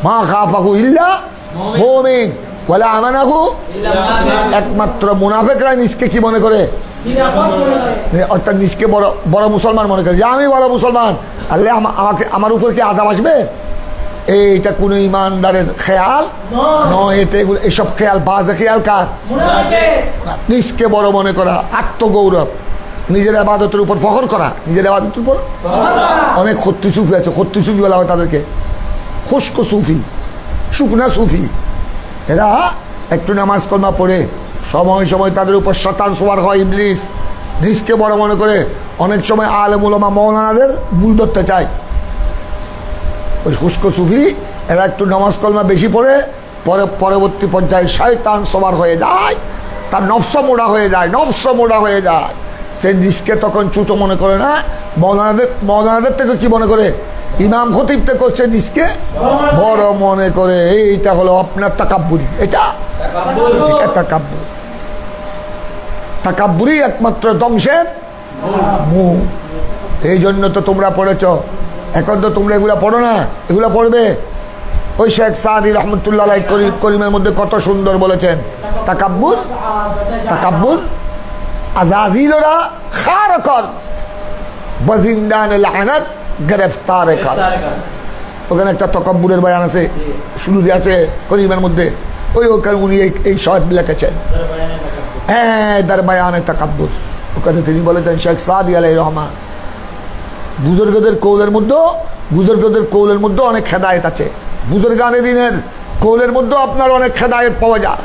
মা খাফাহু ইল্লা মুমিন ওয়ালা আমানাহু ইল্লা। একমাত্র মুনাফিকরা নিজকে কি মনে করে? অর্থাৎ নিজকে বড় মুসলমান মনে করে, যে আমি বড় মুসলমান, আল্লাহ আমার উপর কি আযাব আসবে? এইটা কোনো ইমানদারের খেয়াল নয়। এতে এগুলো এসব খেয়াল বাজে খেয়াল কার? নিজকে বড় মনে করা, আত্মগৌরব, নিজের আবাদতের উপর ফখর করা, নিজের আবাদতের উপর। অনেক খত্তি সুফি আছে, খত্তি সুফি বলা হয় তাদেরকে, খুশক সুফি, শুকনা সুফি। এরা একটু নামাজ কলমা পড়ে সময় সময় তাদের উপর শয়তান সওয়ার হয়, ইবলিস। নিজকে বড় মনে করে অনেক সময় আলেম উলামা মৌলানাদের ভুল ধরতে চায়। ওই খুশক সুফি এরা একটু নামাজ কলমা বেশি পড়ে, পরবর্তী পর্যায়ে শয়তান সওয়ার হয়ে যায়, তার নফস মোড়া হয়ে যায়, নফস মোড়া হয়ে যায়। সে নিজকে তখন ছোট মনে করে না, মৌলানাদের থেকে কি মনে করে? ইমাম খতিব থেকে করছে নিজকে বড় মনে করে। এইটা হলো আপনার তাকাব্বুরি। এটা তাকাব্বুর। তাকাব্বুরি একমাত্র ধ্বংসের মূল। এই জন্য তো তোমরা পড়েছ। এখন তো তোমরা এগুলা পড়ো না, এগুলা পড়বে। ওই শেখ সাদি রহমতুল্লাহ আলাইহি করিমের মধ্যে কত সুন্দর বলেছেন, তাকাব্বুর, তাকাব্বুর আজাজিলরা খার কর বজিন্দান লানত গ্রেফতার কর। ওখানে একটা তাকাব্বুরের বয়ান আছে, শুরু দিয়ে আছে করিমের মধ্যে। ওখানে উনি এই শহর লিখেছেন, হ্যাঁ, দার বয়ানে তাকাব্বুর। ওখানে তিনি বলেছেন শেখ সাদি আলাইহির রহমান, বুজুর্গদের কৌলের মধ্যে অনেক হেদায়েত আছে। বুজুর্গানে দিনের কৌলের মধ্যে আপনার অনেক হেদায়েত পাওয়া যায়।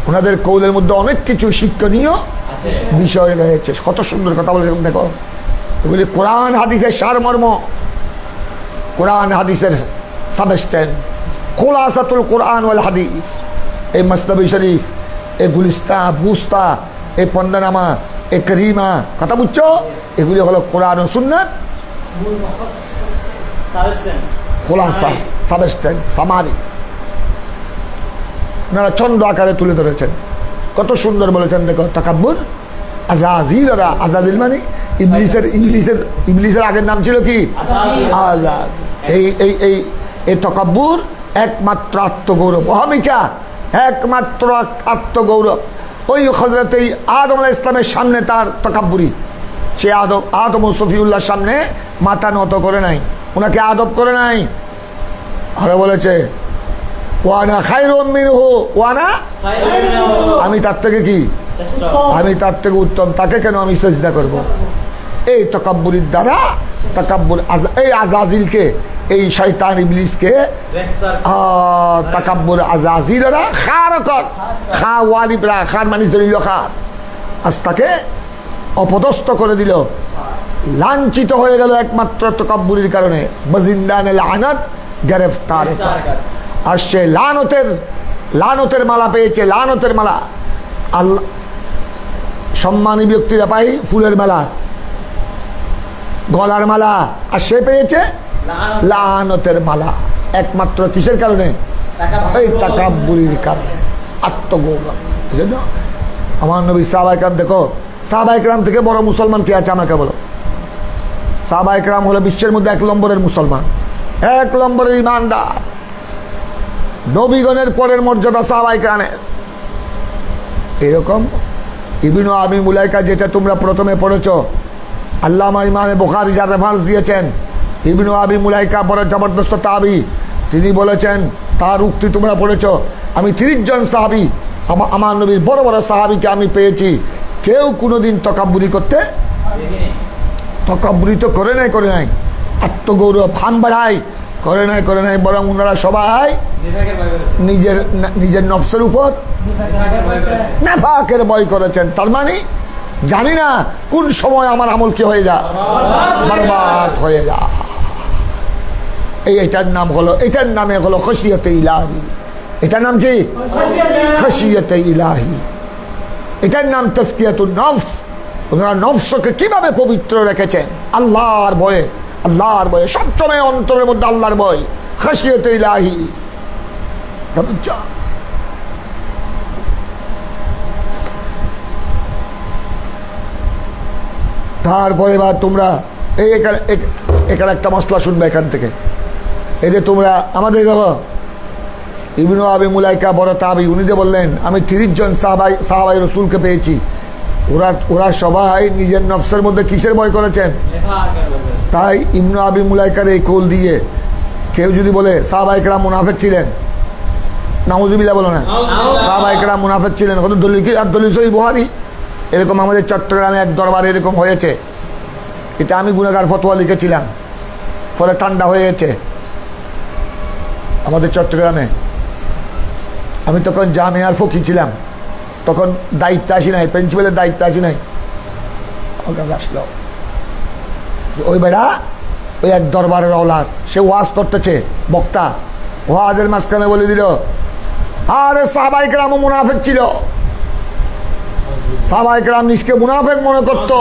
ওনাদের কৌলের মধ্যে অনেক কিছু শিক্ষণীয় বিষয় রয়েছে। কত সুন্দর কথা বলে দেখো। এগুলি কোরআন হাদিসের সারমর্ম, কোরআন হাদিসের সাবস্টেন্স, খুলাসাতুল কোরআন ওয়াল হাদিস। এই মসনবী শরীফ, এই গুলিস্তা, বুস্তা, এই পন্দানামা, এই করিমা, কথা বুঝছো? এগুলি হলো কোরআন ও সুন্নাত খোলাসা, সাবস্টেন্স, সামারি। আপনারা ছন্দ আকারে তুলে ধরেছেন, কত সুন্দর বলেছেন। দেখো, তাকাব্বুর আজাজিলরা, আজাজিল মানে ইবলিসের আগের নাম ছিল কি? আজাজ। এই তাকাব্বুর একমাত্র আত্মগৌরব, অহমিকা, একমাত্র আত্মগৌরব। ওই হযরত আদম আলাইহিস সালামের সামনে তার তাকাব্বুরি। সে আদম ও সফিউল্লাহর সামনে মাথা নত করে নাই, ওনাকে আদব করে নাই। আরো বলেছে ওয়ানা খায়রুম মিনহু, ওয়ানা, আমি তার থেকে কি? আমি তার থেকে উত্তম, তাকে কেন আমি সিজদা করব? এই তাকাব্বুরির দ্বারা তাকাব্বুর, এই আজাজিলকে, এই শয়তান ইবলিসকে তাকাব্বুর আজাজিলরা খার কর, খা ওয়ালিবরা, খার মানে দলিল খাস, আজ তাকে অপদস্থ করে দিল, লাঞ্ছিত হয়ে গেল একমাত্র তাকাব্বুরির কারণে। বজিন্দানে লানত গ্রেফতার। আর সে লানতের মালা পেয়েছে, লানতের মালা। আল্লাহ সম্মানী ব্যক্তিরা পাই ফুলের মালা, গলার মালা, আর সে পেয়েছে লানতের মালা। একমাত্র কিসের কারণে? এই তাকাব্বুরির কারণে, আত্মগৌরব। এই জন্য আমার নবী সাহাবায়ে কেরাম, দেখো সাহাবায়ে কেরাম থেকে বড় মুসলমান কে আছে আমাকে বলো? সাহাবায়ে কেরাম হলো বিশ্বের মধ্যে 1 নম্বরের মুসলমান, 1 নম্বরের ইমানদার। নবীগণের পরের মর্যাদা সাহাবায়ে কেরামের। এরকম ইবনু আবি মুলাইকা, যেটা তোমরা প্রথমে পড়েছ, আল্লামা ইমামে বুখারী যার রেফারেন্স দিয়েছেন, ইবনু আবি মুলাইকা বড় জবরদস্ত তাবি। তিনি বলেছেন, তার উক্তি তোমরা পড়েছ, আমি 30 জন সাহাবী, আমার নবীর বড় বড় সাহাবীকে আমি পেয়েছি, কেউ কোনোদিন তাকাব্বুরি করতে, তাকাব্বুরি তো করে নাই, আত্মগৌরব, ভান বাড়াই করে নাই, বরং ওনারা সবাই নিজের নফসের উপর নেফাকের ভয় করেছেন। তার মানে জানি না কোন সময় আমার আমল কি হয়ে যায়, বরবাদ হয়ে যায়। এটার নামে হলো খশিয়তে ইলাহি। এটার নাম কি? খশিয়তে ইলাহি। এটার নাম তাসকিয়াতুন নফস। ওনারা নফসকে কিভাবে পবিত্র রেখেছেন? আল্লাহর ভয়ে, আল্লাহর ভয়ে, সবসময় অন্তরের মধ্যে আল্লাহর ভয়, খশিয়তে ইলাহি। তারপরে এবার তোমরা এখানে একটা মশলা শুনবে এখান থেকে। এই যে তোমরা আমাদের ইবনু আবি মুলাইকা বড় তাবি, উনি যে বললেন আমি 30 জন সাহাবাই রসুলকে পেয়েছি, ওরা সবাই নিজের নফসের মধ্যে কিসের ভয় করেছেন? তাই ইবনু আবি মুলাইকার এই কৌল দিয়ে কেউ যদি বলে সাহাবায়ে কেরাম মুনাফিক ছিলেন, নাউজুবিল্লাহ বলো না, সাহাবায়ে কেরাম মুনাফিক ছিলেন, কত দলিল কি? আর দলিল সহিহ বুখারী। এরকম আমাদের চট্টগ্রামে এক দরবারে এরকম হয়েছে, এটা আমি গুনাহগার ফতোয়া লিখেছিলাম, ফলে ঠান্ডা হয়ে গেছে আমাদের চট্টগ্রামে। আমি তখন জামিয়ার ফকি ছিলাম, তখন দায়িত্ব আসি নাই, প্রিন্সিপালের দায়িত্ব আসি নাই। আমার কাছে আসলো ওই বেড়া, ওই এক দরবারের औलाद, সে ওয়াজ করতেছে, বক্তা ওয়াজের মাঝখানে বলে দিল, আরে সাহাবায়ে কেরাম মুনাফিক ছিল, সাহাবায়ে কেরাম নিজকে মুনাফিক মনে করত।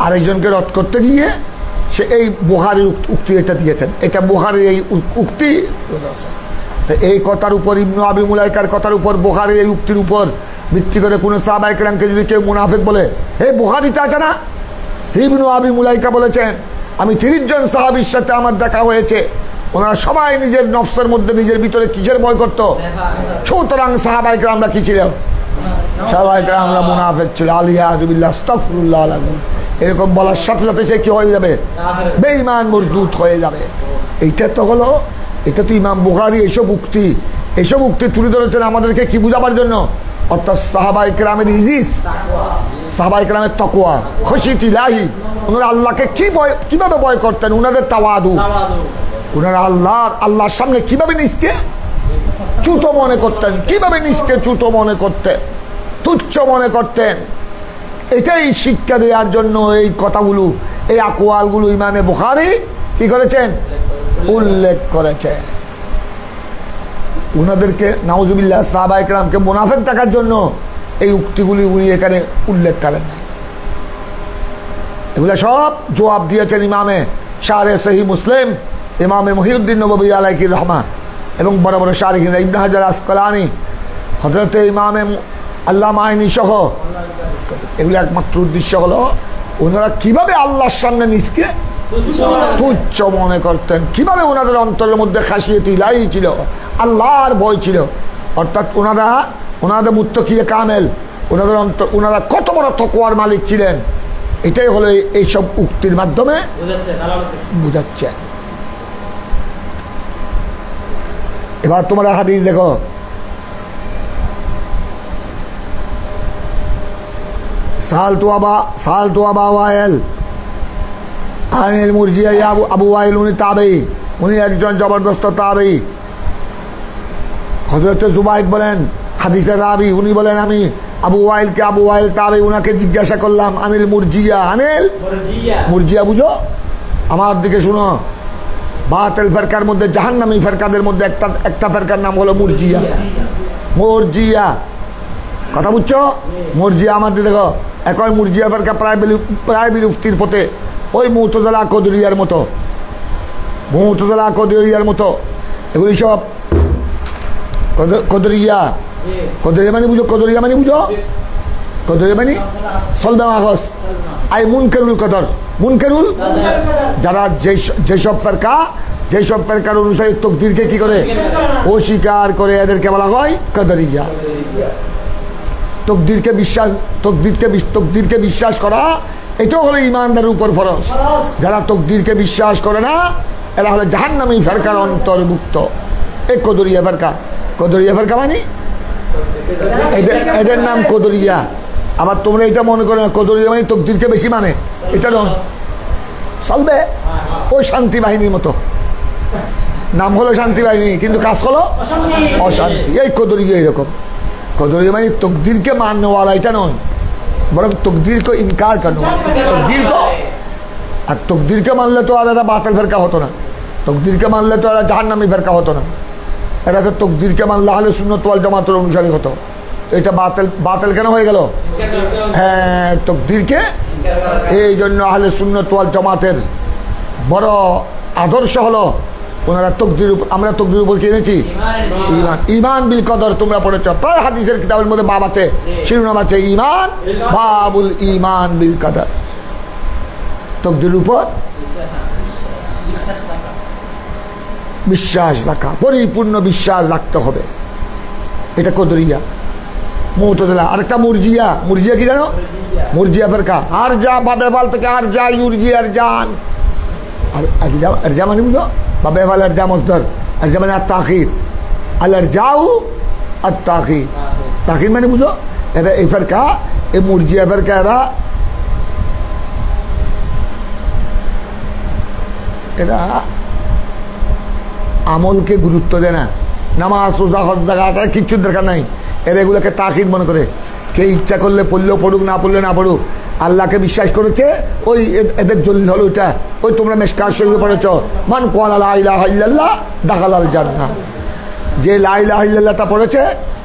আরেকজনকে রদ করতে গিয়ে সে এই বুখারীর উক্তি এটা দিয়েছেন, এটা বুখারীর এই উক্তি। তো এই কথার উপর, ইবনু আবি মুলাইকার কথার উপর, বুখারীর এই উক্তির উপর ভিত্তি করে কোনো সাহাবায়ে কেরামকে যদি কেউ মুনাফিক বলে, হে বুখারীতে আছে না, ইবনু আবি মুলাইকা বলেছেন আমি 30 জন সাহাবীর সাথে আমার দেখা হয়েছে, ওনারা সবাই নিজের নফসের মধ্যে নিজের ভিতরে কিসের ভয় করত? সুতরাং সাহাবায়ে কেরামরা কি ছিল? সাহাবায়ে কেরামরা মুনাফিক ছিল। আলিয়াযুবিল্লাহ, আস্তাগফিরুল্লাহ আলাযীম। এরকম বলার সাথে সাথে সে কি হয়ে যাবে? বেঈমান, মরদুদ হয়ে যাবে। এইটা তো হলো, এটা তো ইমাম বুখারী এইসব উক্তি তুলে ধরেছেন আমাদেরকে কি বুঝাবার জন্য? অর্থাৎ সাহাবায়ে কেরামের ইজিজ, সাহাবায়ে কেরামের তাকওয়া, খশিয়ত ইলাহি, ওনারা আল্লাহকে কিভাবে ভয় করতেন, ওনাদের তাওয়াদু, ওনারা আল্লাহর সামনে কিভাবে নিজকে ছোট মনে করতেন, কিভাবে নিজকে ছোট মনে করতেন, তুচ্ছ মনে করতেন। এটাই শিক্ষা দেওয়ার জন্য এই কথাগুলো, এই আকওয়ালগুলো ইমামে বুখারী কি করেছেন? উল্লেখ করেছেন। উনাদেরকে নাউজুবিল্লাহ সাহাবায়ে কেরামকে মুনাফিক দেখার জন্য এই উক্তিগুলি উনি এখানে উল্লেখ করেন না। এগুলা সব জবাব দিয়েছেন ইমামে শারহে সহিহ মুসলিম, ইমামে মুহিউদ্দিন নববী আলাইহি রহমা, এবং বড় বড় শারহিন ইবনে হাজার আসকালানি, হযরতে ইমামে আল্লামা আইনি সহ। এগুলো একমাত্র উদ্দেশ্য হলো ওনারা কিভাবে আল্লাহর সামনে নিজকে তুচ্ছ মনে করতেন, কিভাবে ওনাদের অন্তরের মধ্যে খাশিয়ত ইলাহি ছিল, আল্লাহর ভয় ছিল। অর্থাৎ ওনাদের মুত্তাকিয়ে কামেল, ওনারা কত বড় তাকওয়ার মালিক ছিলেন, এটাই হলো এইসব উক্তির মাধ্যমে বুঝাচ্ছে। এবার তোমরা হাদিস দেখো, সালতু আবা ওয়াইল আনিল মুরজিয়া। আবু ওয়াইল উনি তাবেঈ, উনি একজন জবরদস্ত তাবেঈ। হযরত জুবাইদ বলেন হাদিসের রাবি, উনি বলেন আমি আবু ওয়াইল তাবেঈ, উনাকে জিজ্ঞাসা করলাম আনিল মুরজিয়া, মুরজিয়া বুঝো? আমার দিকে শুনো, বাতিল ফেরকার মধ্যে, জাহান্নামী ফেরকাদের মধ্যে একটা ফেরকার নাম হলো মুরজিয়া। কথা বুঝছো? মুরজিয়া আমাদের দেখো, এখন মুরজিয়া ফেরকা প্রায় বিলুপ্তির পথে, ওই মু'তাজিলা কদরিয়ার মতো, এগুলি সব কদরিয়া মানে বুঝো? কদরিয়া মানে সলবে মাগজ, আই মুনকারুল কদর, যারা যেসব ফেরকার অনুসারী তকদিরকে কি করে? অস্বীকার করে, এদেরকে বলা হয় কদরিয়া। তকদিরকে বিশ্বাস করা এটাও হলো ইমানদারের উপর ফরজ। যারা তকদিরকে বিশ্বাস করে না, এরা হলো জাহান্নামী ফেরকার অন্তর্ভুক্ত। এই কদরিয়া ফেরকা মানে এদের নাম কদরিয়া। আবার তোমরা এটা মনে করো না কদরিয়া মানে তকদিরকে বেশি মানে, এটা নয়। চলবে ওই শান্তি বাহিনীর মতো, নাম হলো শান্তি বাহিনী কিন্তু কাজ হলো অশান্তি। এই কদরিয়া এরকম। কদরিয়া মানে তকদিরকে মাননেওয়ালা, এটা নয়, বরং তকদিরকে ইনকার করনো। তকদিরকে মানলে তো আর এরা বাতিল ফেরকা হতো না, তকদিরকে মানলে তো এরা জাহান্নামী ফেরকা হতো না। এরা তো তকদিরকে মানলে আহলে সুন্নাত ওয়াল জামাতের অনুসারী হতো। এটা বাতিল কেন হয়ে গেল? হ্যাঁ, তকদিরকে এই জন্য আহলে সুন্নাত ওয়াল জামাতের বড় আদর্শ হলো ওনারা আমরা তকদির উপর কিনেছি ঈমান বিল কদর। তোমরা পড়েছ প্রায় হাদিসের কিতাবের মধ্যে বাব আছে, শিরোনাম আছে ঈমান, বাবুল ঈমান বিল কদর। তকদির উপর বিশ্বাস রাখা, পরিপূর্ণ বিশ্বাস রাখতে হবে, এটা কদরিয়া। মুতজিলা, আরেকটা মুরজিয়া। মুরজিয়া কি জানো? মুরজিয়া ফেরকা। আর যা বাবে বাল থেকে আর যা ইউরজি আর জান, আর আর যা মানে বুঝো, বাবে বাল আর যা মসদর, আর যা মানে আত-তাখির, আল আর যাও আত-তাখির, তাখির মানে বুঝো। এরা এই ফেরকা, এই মুরজিয়া ফেরকা, এরা আমলকে গুরুত্ব দেয় না। নামাজ রোজা হজ জাকাত কিচ্ছুর দরকার নাই, এরা এগুলোকে তাকিদ মনে করে। কে ইচ্ছা করলে পড়লেও পড়ুক, না পড়লে না পড়ুক, আল্লাহকে বিশ্বাস করেছে, ওই এদের জলিল হলো ওইটা। ওই তোমরা মিশকাত শরীফে পড়েছ, মান ক্বালা লা ইলাহা ইল্লাল্লাহ দাখালাল জান্নাহ। যে লা ইলাহা ইল্লাল্লাহটা পড়েছে,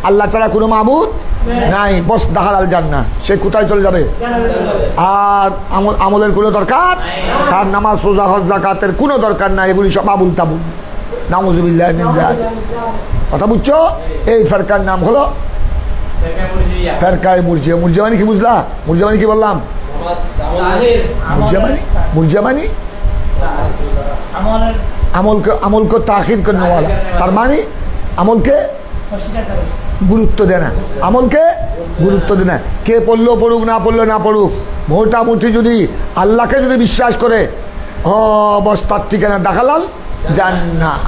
আল্লাহ ছাড়া কোনো মাবুদ নাই, বস দাখালাল জান্নাহ, সে কোথায় চলে যাবে? আর আমলের কোনো দরকার, তার নামাজ রোজা হজ জাকাতের কোনো দরকার নাই, এগুলি সব আবুল তাবুল। নাউযুবিল্লাহি মিন যালিক। কথা বুঝছো? এই ফেরকার নাম হলো ফেরকায়ে মুরজিয়া। মুরজিয়া মানে কি বুঝলা? মুরজিয়া মানে কি বললাম? মুরজিয়া মানে আমলকে তাখির করনে ওয়ালা। তার মানে আমলকে গুরুত্ব দেয় না, আমলকে গুরুত্ব দেয় না। কে পড়লো পড়ুক, না পড়লো না পড়ুক, মোটামুটি যদি আল্লাহকে যদি বিশ্বাস করে, বস তার ঠিকানা দাখালাল জান্নাহ।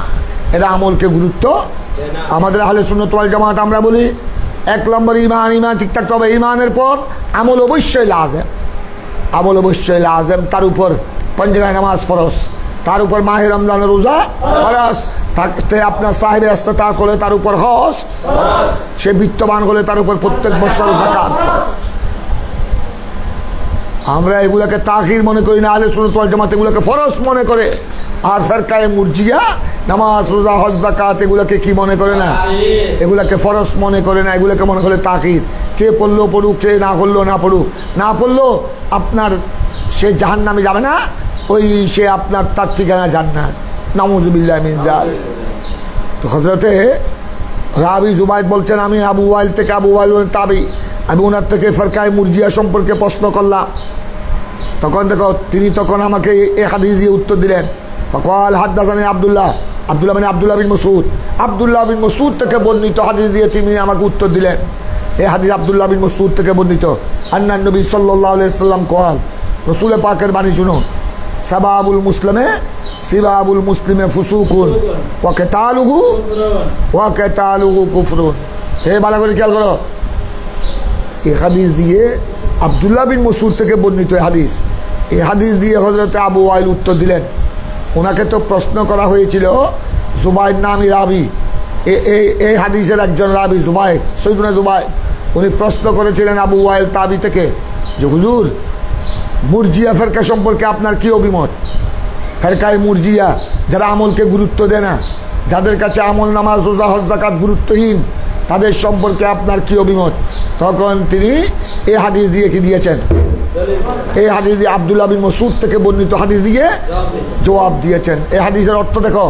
এরা আমলকে গুরুত্ব। আমাদের আহলে সুন্নাত ওয়াল জামাত আমরা বলি, 1 নম্বর ইমান। ইমান ঠিক থাকতে হবে। ইমানের পর আমল অবশ্যই লাজেম, আমল অবশ্যই লাজেম। তার উপর পঞ্জগায় নামাজ ফরজ, তার উপর মাহে রমজানের রোজা ফরজ থাকতে, আপনার সাহেবে ইস্তেতাআত হলে তার উপর হজ ফরজ, সে বিত্তবান হলে তার উপর প্রত্যেক বছর যাকাত ফরজ। আমরা এগুলাকে তাখির মনে করি না, আহলে সুন্নাত ওয়াল জামাত এগুলোকে ফরজ মনে করে। আর ফেরকায়ে মুরজিয়া নামাজ রোজা হজ যাকাত এগুলোকে কি মনে করে না? এগুলোকে ফরজ মনে করে না, এগুলোকে মনে করে তাখির। কে পড়লো পড়ুক, কে না করলো না পড়ুক, না পড়লো আপনার সে জাহান্নামে যাবে না, ওই সে আপনার তার ঠিকানা জান্নাত। নাউযুবিল্লাহি মিন যালিক। তো হযরতে রাবি জুবাইদ বলছেন, আমি আবু ওয়াইল থেকে, আবু ওয়াইল তাবি, আমি ওনার থেকে ফেরকায়ে মুরজিয়া সম্পর্কে প্রশ্ন করলাম। তখন দেখো তিনি তখন আমাকে এই হাদিস দিয়ে উত্তর দিলেন। ফাকাল হাদাসানি আব্দুল্লাহ, আব্দুল্লাহ মানে আব্দুল্লাহ বিন মাসউদ, আব্দুল্লাহ বিন মাসউদ থেকে বর্ণিত হাদিস দিয়ে তিনি আমাকে উত্তর দিলেন। এই হাদিস আব্দুল্লাহ বিন মাসউদ থেকে বর্ণিত। আন্নান নবী সাল্লাল্লাহু আলাইহি সাল্লাম কওয়াল, রাসূল পাকের বাণী শুনো, সাবাবুল মুসলিমে সিবাবুল মুসলিমে ফুসুকুন ওয়া কিতালুহু কুফরুন। হে ভালো করে খেয়াল করো, এই হাদিস দিয়ে আব্দুল্লাহ বিন মাসউদ থেকে বর্ণিত হাদিস, এই হাদিস দিয়ে হযরত আবু ওয়াইল উত্তর দিলেন। ওনাকে তো প্রশ্ন করা হয়েছিল, জুবাইদ নামী রাবি, এই হাদিসের একজন রাবি জুবাইদ, সৈয়দনা জুবাইদ, উনি প্রশ্ন করেছিলেন আবু ওয়াইল তাবি থেকে যে হুজুর, মুরজিয়া ফেরকা সম্পর্কে আপনার কি অভিমত? ফেরকায়ে মুরজিয়া যারা আমলকে গুরুত্ব দেয় না, যাদের কাছে আমল নামাজ রোজা হজ যাকাত গুরুত্বহীন, তাদের সম্পর্কে আপনার কি অভিমত? তখন তিনি এই হাদিস দিয়ে কি দিয়েছেন? এই হাদিস দিয়ে আব্দুল্লাহ বিন মাসউদ থেকে বর্ণিত হাদিস দিয়ে জবাব দিয়েছেন। এই হাদিসের অর্থ দেখো,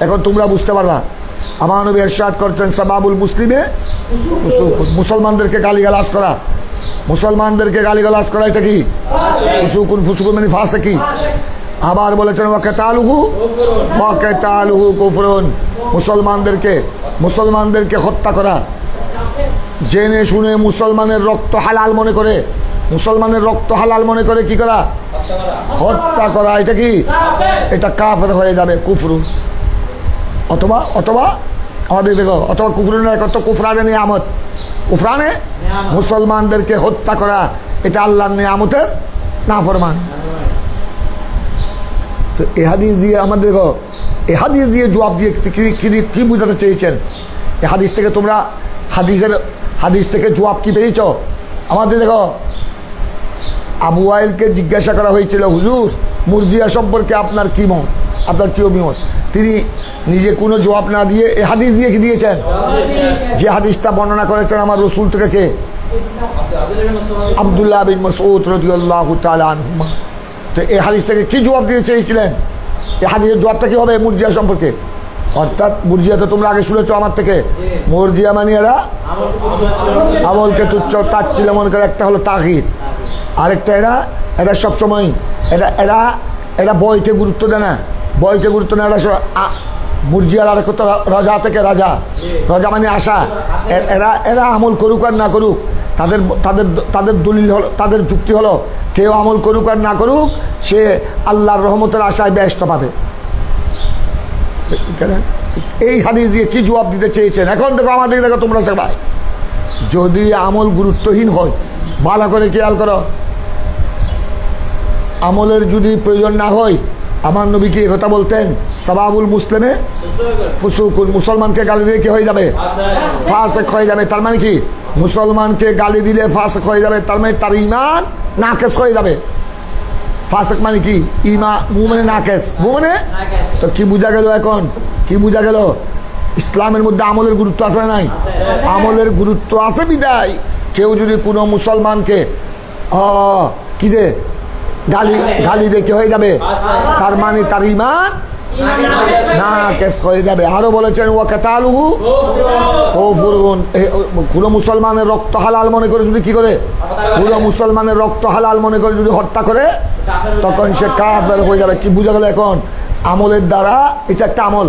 এখন তোমরা বুঝতে পারবা। আমার নবী ইরশাদ করছেন, সাবাবুল মুসলিমে ফুসুকুন, মুসলমানদেরকে গালিগালাজ করা, মুসলমানদেরকে গালিগালাজ করা এটা কি? ফুসুকুন, ফুসুকুন মানে ফাসিকি। আবার বলেছেন ওয়া কিতালুহু কুফরুন, মুসলমানদেরকে হত্যা করা, জেনে শুনে মুসলমানের রক্ত হালাল মনে করে, মুসলমানের রক্ত হালাল মনে করে কি করা? হত্যা করা। এটা কি? এটা কাফের হয়ে যাবে, কুফরুন। অথবা অথবা আমাদের দেখো, অথবা কুফরুন এক অর্থ কুফরানে নিয়ামত, কুফরানে মুসলমানদেরকে হত্যা করা, এটা আল্লাহর নিয়ামতের নাফরমানি। তো এ হাদিস দিয়ে আমাদের দেখো, এ হাদিস দিয়ে জবাব দিয়ে কি বুঝাতে চেয়েছেন? এ হাদিস থেকে তোমরা হাদিস থেকে জবাব কি পেয়েছ? আমাদের দেখো, আবু ওয়াইলকে জিজ্ঞাসা করা হয়েছিল, হুজুর মুরজিয়া সম্পর্কে আপনার কি মত, আপনার কি অভিমত? তিনি নিজে কোনো জবাব না দিয়ে এ হাদিস দিয়ে কি দিয়েছেন? যে হাদিসটা বর্ণনা করেছেন আমার রাসূল থেকে কে? আব্দুল্লাহ বিন মাসউদ রাদিয়াল্লাহু তাআলা আনহুমা। তো এই হাদিস থেকে কি জবাব দিতে চেয়েছিলেন? এই হাদিসের জবাবটা কি হবে মুরজিয়া সম্পর্কে? অর্থাৎ মুরজিয়া তো তোমরা আগে শুনেছো আমার থেকে, মুরজিয়া মানে এরা আমলকে তুচ্ছ তাচ্ছিল্য মনে করে। একটা হলো তাগীদ, আরেকটা এরা সবসময় এরা বইকে গুরুত্ব দেয় না, বইকে গুরুত্ব না, এরা মুরজিয়ার আর কত রাজা থেকে রাজা, রাজা মানে আশা। এরা এরা আমল করুক আর না করুক, তাদের তাদের তাদের দলিল হলো, তাদের যুক্তি হলো কেউ আমল করুক আর না করুক সে আল্লাহর রহমতের আশায় বেহেশত পাবে। এই হাদিস দিয়ে কি জবাব দিতে চেয়েছেন? এখন দেখো আমাদের দেখো তোমরা সবাই, যদি আমল গুরুত্বহীন হয়, ভালো করে খেয়াল করো, আমলের যদি প্রয়োজন না হয়, আমার নবী কি কথা বলতেন? সাবাবুল মুসলিমে ফুসুকুন, মুসলমানকে গালি দিলে কি হয়ে যাবে? ফাসিক হয়ে যাবে। তার মানে কি? মুসলমানকে গালি দিলে ফাসিক হয়ে যাবে, তার মানে তার ঈমান নাকেস হয়ে যাবে। ফাসিক মানে কি? ঈমান মুমিনে নাকেস, মুমিনে। তো কি বোঝা গেল এখন? কি বোঝা গেল? ইসলামের মধ্যে আমলের গুরুত্ব আছে না নাই? আমলের গুরুত্ব আছে বিদায় কেউ যদি কোনো মুসলমানকে কি দে গালি গালি দেখে হয়ে যাবে, তার মানে তার ঈমান নাকেস হয়ে যাবে। আরো বলেছেন ওয়া কাতালুহু কুফরুন, কোনো মুসলমানের রক্ত হালাল মনে করে যদি কি করে, কোনো মুসলমানের রক্ত হালাল মনে করে যদি হত্যা করে, তখন সে কাফের হয়ে যাবে। কি বোঝা গেল এখন? আমলের দ্বারা, এটা একটা আমল,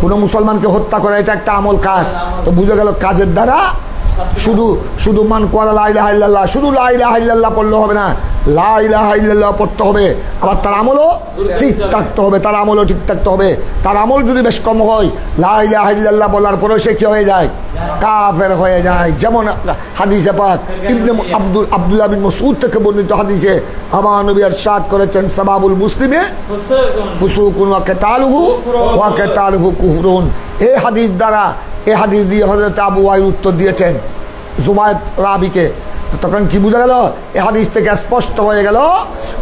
কোনো মুসলমানকে হত্যা করে এটা একটা আমল, কাজ। তো বুঝা গেল কাজের দ্বারা শুধু শুধু মান কোয়ালা লা ইলাহা ইল্লাল্লাহ, শুধু লা ইলাহা ইল্লাল্লাহ পড়লে হবে না, লা ইলাহা ইল্লাল্লাহ পড়তে হবে, আবার তার আমলও ঠিক থাকতে হবে, তার আমলও ঠিক থাকতে হবে। তার আমল যদি বেশ কম হয়, লা ইলাহা ইল্লাল্লাহ বলার পরেও সে কি হয়ে যায়? কাফের হয়ে যায়। যেমন হাদিসে পাক ইবনে আব্দুল্লাহ বিন মাসউদ থেকে বর্ণিত হাদিসে আমার নবী ইরশাদ করেছেন, সাবাবুল মুসলিমে ফুসুকুন ওয়া কিতালুহু কুফরুন। এই হাদিস দ্বারা, এই হাদিস দিয়ে হযরত আবু ওয়াইল উত্তর দিয়েছেন জুবায়ের রাবিকে। তখন কি বোঝা গেল? এই হাদিস থেকে স্পষ্ট হয়ে গেল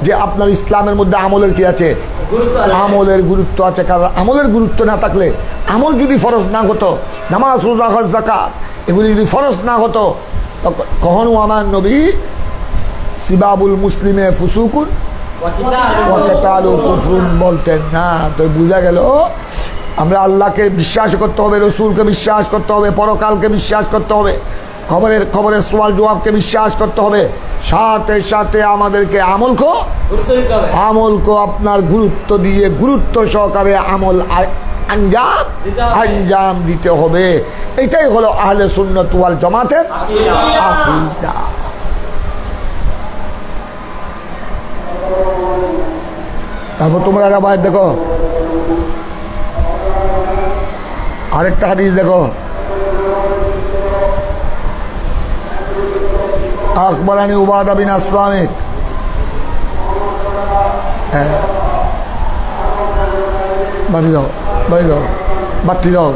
যে আপনার ইসলামের মধ্যে আমলের কি আছে? আমলের গুরুত্ব আছে। কারণ আমলের গুরুত্ব না থাকলে, আমল যদি ফরজ না হতো, নামাজ রোজা হজ যাকাত এগুলি যদি ফরজ না হতো, কখনো আমার নবী সিবাবুল মুসলিমে ফুসুকুন ওয়া কিতালুহু কুফরুন বলতেন না। তো বোঝা গেল আমরা আল্লাহকে বিশ্বাস করতে হবে, রসুলকে বিশ্বাস করতে হবে, পরকালকে বিশ্বাস করতে হবে, খবরের সওয়াল জবাবকে বিশ্বাস করতে হবে, সাথে সাথে আমাদেরকে আমলকে আপনার গুরুত্ব দিয়ে গুরুত্ব সহকারে আমল আঞ্জাম দিতে হবে। এটাই হলো আহলে সুন্নাত ওয়াল জামাতের আকীদা। তারপর তোমরা আবার দেখো আরেকটা হাদিস দেখো, আখবরানি উবাদা বিন আসলামিক, बारी जाओ बाती जाओ।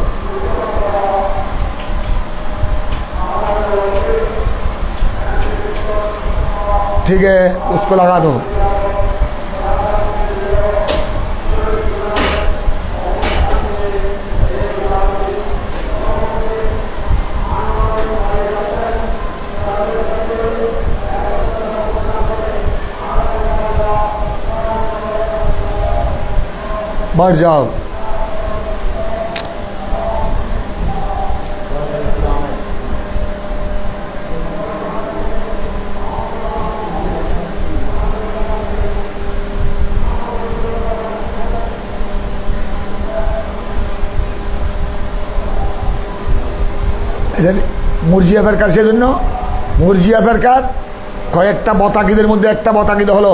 ठीक है, उसको लगा दो। बढ़ जाओ। মুরজিয়া ফেরকার সেজন্য মুরজিয়া ফেরকার কয়েকটা বতাকিদের মধ্যে একটা বতাকিদ হলো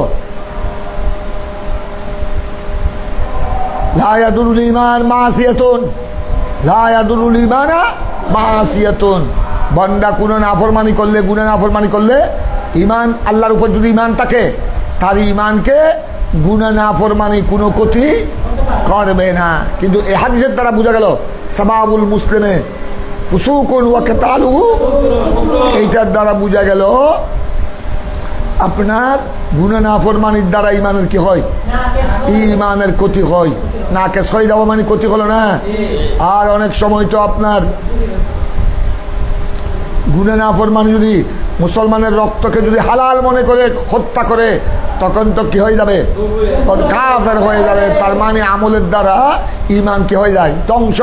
লা ইয়াদুরুল ঈমান মাসিয়াতুন, লা ইয়াদুরুল ঈমানা মাসিয়াতুন। বান্দা কোনো নাফরমানি করলে, গুনাহ নাফরমানি করলে, ঈমান আল্লাহর উপর যদি ঈমান থাকে, তার ঈমানকে গুনাহ নাফরমানি কোনো ক্ষতি করবে না। কিন্তু এই হাদিসের দ্বারা বোঝা গেল সাবাবুল মুসলিমে ফুসুকুন ওয়া কিতালুহু, এইটার দ্বারা বোঝা গেল আপনার গুনাহ নাফরমানির দ্বারা ঈমানের কি হয়? ঈমানের ক্ষতি হয়। নাকেস হয়ে যাওয়া মানে ক্ষতি হলো না। আর অনেক সময় তো আপনার গুনাহ নাফরমানি যদি মুসলমানের রক্তকে যদি হালাল মনে করে হত্যা করে, তখন তো কি হয়ে যাবে? কাফের হয়ে যাবে। তার মানে আমলের দ্বারা ঈমান কি হয়ে যায়? ধ্বংস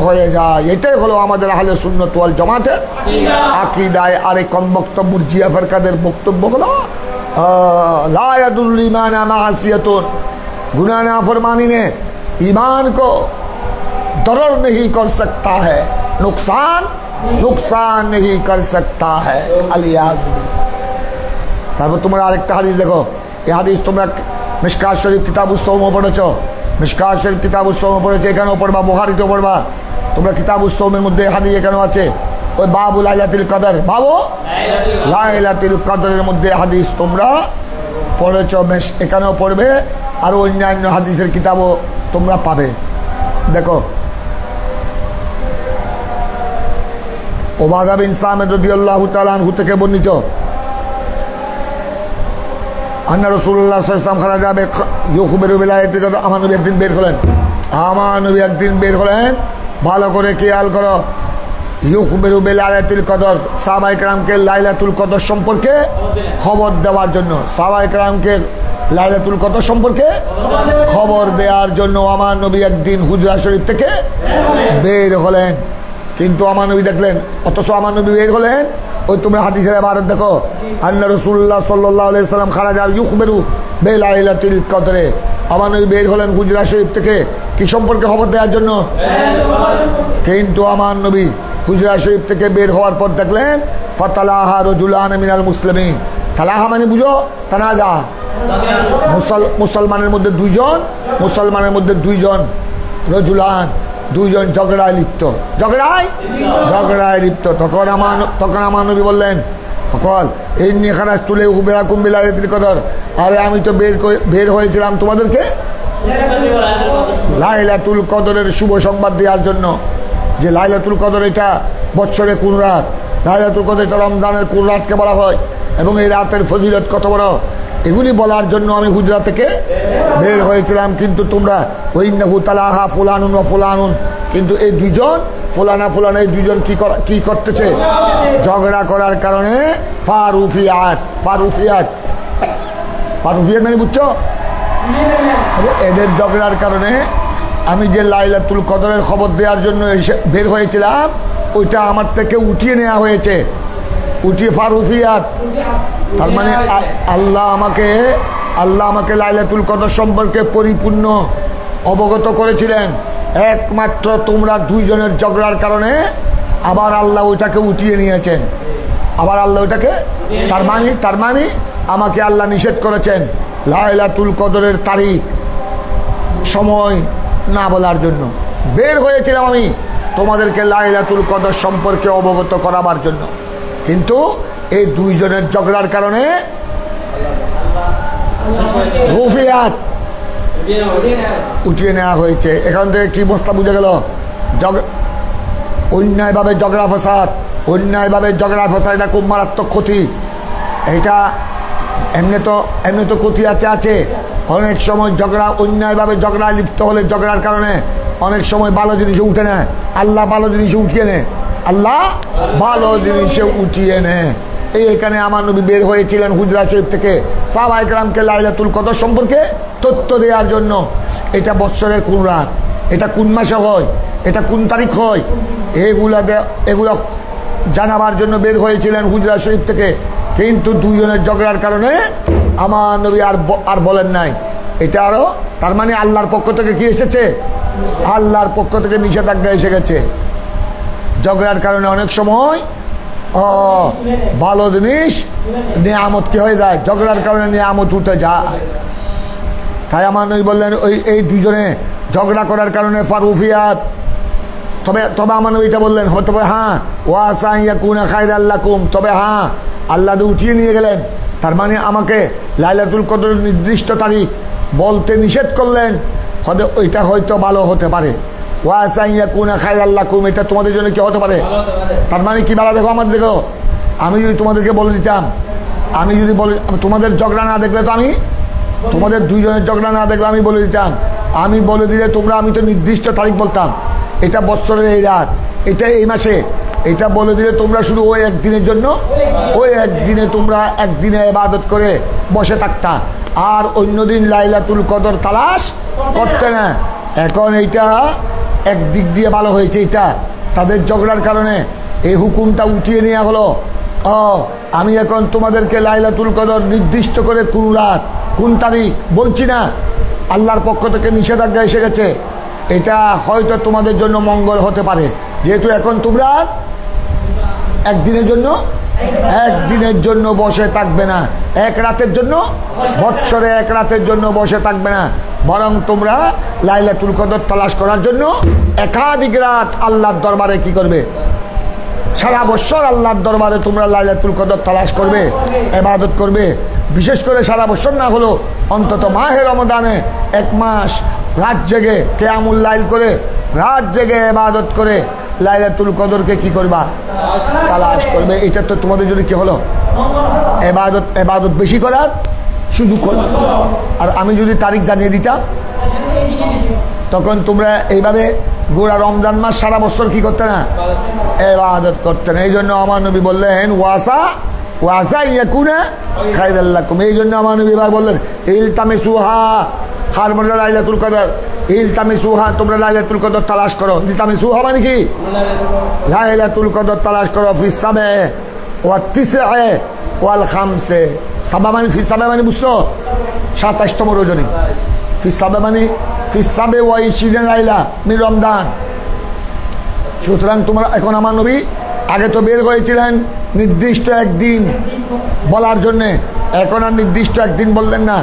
হয়ে যায়। এটাই হলো আমাদের আহলে সুন্নাত ওয়াল জামাতের আকীদায়। আর এই কম বক্তব্য মুরজিয়া ফিরকাদের বক্তব্য হলো লা ইয়াদুল ঈমানা মাসিয়াতুন, गुनाह नाफरमानी ने ईमान को दरर नहीं कर सकता है, नुकसान नहीं कर सकता है। अलियाज़ बिल्लाह। তারপর তোমরা আরেকটা হাদিস দেখো, এই হাদিস তোমরা মিশকাত শরীফ কিতাবুস সওম পড়েছো, মিশকাত শরীফ কিতাবুস সওম পড়েছো, এখানেও পড়বা, বুখারীতেও পড়বা। তোমরা কিতাবুস সওমের মধ্যে হাদিস এখানেও আছে, ওই বাবু লাইলাতুল কদর, বাবু লাইলাতুল কদরের মধ্যে হাদিস তোমরা পড়েছো, এখানেও পড়বে, আর অন্যান্য হাদিসের কিতাবও তোমরা পাবে। দেখো উবাদা বিন সামিদ রাদিয়াল্লাহু তাআলা আনহু থেকে বর্ণিত, আন্না রাসূলুল্লাহ সাল্লাল্লাহু আলাইহি ওয়াসাল্লাম খারাজা ইউখবিরু বিলায়াতিল কদর। আমার নবী একদিন বের হলেন, আমার নবী একদিন বের হলেন, ভালো করে খেয়াল করো, ইউখবিরু বিলায়াতিল কদর, সাহাবায়ে কেরামকে লাইলাতুল কদর সম্পর্কে খবর দেওয়ার জন্য, সাহাবায়ে কেরামকে লাইলাতুল কদর সম্পর্কে খবর দেওয়ার জন্য আমার নবী একদিন হুজরা শরীফ থেকে বের হলেন। কিন্তু আমার নবী দেখলেন, অথচ আমার নবী বের হলেন, ওই তোমরা হাদিসের ইবারত দেখো, আন্না রাসূলুল্লাহ সাল্লাল্লাহু আলাইহি ওয়াসাল্লাম খারাজা ইউখবিরু বিলাইলাতিল কদরে। আমার নবী বের হলেন হুজরা শরীফ থেকে কি সম্পর্কে খবর দেওয়ার জন্য। কিন্তু আমার নবী হুজরা শরীফ থেকে বের হওয়ার পর দেখলেন ফাতালাহা রাজুলান মিনাল মুসলিমিন। তালাহা মানে বুঝো, তানাজা, মুসলমানের মধ্যে দুইজন রজুলান, দুইজন ঝগড়ায় লিপ্ত, ঝগড়ায় লিপ্ত। তখন আমার নবী বললেন, সকল এই নিয়ে খারাজ তুলে উবেরাকুম বিলায়াতিল কদর, আরে আমি তো বের হয়েছিলাম তোমাদেরকে লাইলাতুল কদরের শুভ সংবাদ দেওয়ার জন্য, যে লাইলাতুল কদর এটা বৎসরে কোন রাত, লাইলাতুল কদর এটা রমজানের কোন রাতকে বলা হয়, এবং এই রাতের ফজিলত কত বড়, এগুলি বলার জন্য আমি হুজরা থেকে বের হয়েছিলাম। কিন্তু তোমরা ওয়াইন্নাহু তালাহা ফুলানুন ওয়া ফুলানুন, কিন্তু এই দুইজন ফুলানা এই দুইজন কি করতেছে, ঝগড়া করার কারণে ফারুফিয়াত মানে বুঝছো, এদের ঝগড়ার কারণে আমি যে লাইলাতুল কদরের খবর দেওয়ার জন্য বের হয়েছিলাম, ওইটা আমার থেকে উঠিয়ে নেওয়া হয়েছে, উঠিয়ে ফারুফিয়াত। তার মানে আল্লাহ আমাকে লাইলাতুল কদর সম্পর্কে পরিপূর্ণ অবগত করেছিলেন, একমাত্র তোমরা দুইজনের ঝগড়ার কারণে আবার আল্লাহ ওইটাকে উঠিয়ে নিয়েছেন, তার মানে আমাকে আল্লাহ নিষেধ করেছেন লাইলাতুল কদরের তারিখ সময় না বলার জন্য। বের হয়েছিলাম আমি তোমাদেরকে লাইলাতুল কদর সম্পর্কে অবগত করাবার জন্য, কিন্তু এই দুইজনের ঝগড়ার কারণে রুফিয়াত উঠিয়ে নেওয়া হয়েছে। এখান থেকে কি বস্তা বুঝে গেল, অন্যায়ভাবে ঝগড়া ফসাদ এটা খুব মারাত্মক ক্ষতি। এটা এমনি তো ক্ষতি আছে। অনেক সময় অন্যায়ভাবে ঝগড়ায় লিপ্ত হলে ঝগড়ার কারণে অনেক সময় ভালো জিনিসও উঠে নেয়, আল্লাহ ভালো জিনিসও উঠিয়ে নেয়। এখানে আমার নবী বের হয়েছিলেন হুজরা শরীফ থেকে সাহাবায়ে কেরামকে লাইলাতুল কদর সম্পর্কে তথ্য দেওয়ার জন্য। এটা বৎসরের কোন রাত, এটা কোন মাসে হয়, এটা কোন তারিখ হয়, এগুলো জানাবার জন্য বের হয়েছিলেন হুজরা শরীফ থেকে। কিন্তু দুইজনের ঝগড়ার কারণে আমার নবী আর বলেন নাই। এটা আরো তার মানে আল্লাহর পক্ষ থেকে কি এসেছে, আল্লাহর পক্ষ থেকে নিষেধাজ্ঞা এসে গেছে। ঝগড়ার কারণে অনেক সময় ভালো জিনিস নিয়ামত কি হয়ে যায়, ঝগড়ার কারণে নিয়ামত উঠে যায়। তাই আমার নবী বললেন এই দুইজনে ঝগড়া করার কারণে ফারুফিয়াত। তবে আমার নবী এটা বললেন, তবে হ্যাঁ ওয়াসা ইয়াকুনা খায়রাল লাকুম, তবে হ্যাঁ আল্লাহ উঠিয়ে নিয়ে গেলেন, তার মানে আমাকে লাইলাতুল কদরের নির্দিষ্ট তারিখ বলতে নিষেধ করলেন, ওইটা হয়তো ভালো হতে পারে। ওয়াসা ইয়াকুনা খায়রাল লাকুম, এটা তোমাদের জন্য কি হতে পারে, তার মানে কি বলা, দেখো আমার দেখো, আমি যদি তোমাদেরকে বলে দিতাম, তোমাদের ঝগড়া না দেখলে তো আমি তোমাদের দুইজনের ঝগড়া না দেখলে আমি বলে দিতাম, আমি বলে দিলে তোমরা, আমি তো নির্দিষ্ট তারিখ বলতাম, এটা বৎসরের এই রাত, এটা এই মাসে, এটা বলে দিলে তোমরা শুধু ওই একদিনের জন্য ওই একদিনে তোমরা একদিনে ইবাদত করে বসে থাকতা, আর অন্যদিন লাইলাতুল কদর তালাশ করতে না। এখন এইটা একদিক দিয়ে ভালো হয়েছে, এটা তাদের ঝগড়ার কারণে এই হুকুমটা উঠিয়ে নেওয়া হলো। আমি এখন তোমাদেরকে লাইলাতুল কদর নির্দিষ্ট করে কোন রাত কোন তারিখ বলছি না, আল্লাহর পক্ষ থেকে নিষেধাজ্ঞা এসে গেছে। এটা হয়তো তোমাদের জন্য মঙ্গল হতে পারে, যেহেতু এখন তোমরা একদিনের জন্য বসে থাকবে না, এক রাতের জন্য, বৎসরে এক রাতের জন্য বসে থাকবে না, বরং তোমরা লাইলাতুল কদর তালাশ করার জন্য একাধিক রাত আল্লাহর দরবারে কি করবে, সারা বছর আল্লাহর দরবারে তোমরা লাইলাতুল কদর তালাশ করবে, ইবাদত করবে। বিশেষ করে সারা বছর না হলো অন্তত মাহে রমজানে এক মাস রাত জেগে কিয়ামুল লাইল করে, রাত জেগে ইবাদত করে লাইলাতুল কদরকে কি করবা, তালাশ করবে। এটা তো তোমাদের জন্য কি হলো, ইবাদত বেশি করার সুযোগ হলো। আর আমি যদি তারিখ জানিয়ে দিতাম তখন তোমরা এইভাবে গোড়া রমজান মাস সারা বছর কি করতে না, ইবাদত করতে না। এই জন্য আমার নবী বললেন ওয়াসা ইয়াকুনা খায়রাল লাকুম। এই জন্য আমার নবী এবার বললেন ইলতামিসুহা, হার মর্যাদা লাইলাতুল কদর, ইলতামিসুহা, তোমরা লাইলাতুল কদর তালাশ করো। ইলতামিসুহা মানে কি, লাইলাতুল কদর তালাশ করো ফিস সাবে ওয়া তিসআ ওয়াল খামসে। সাবা মানে ফিস সাবে মানে বুঝছো 27তম রজনী, ফিস সাবে মানে ফিস সাবে ওয়া 20 লাইলা মিন রমজান। সুতরাং তোমরা এখন আমার নবী আগে তো বের হয়েছিলেন নির্দিষ্ট একদিন বলার জন্যে, এখন আর নির্দিষ্ট একদিন বললেন না।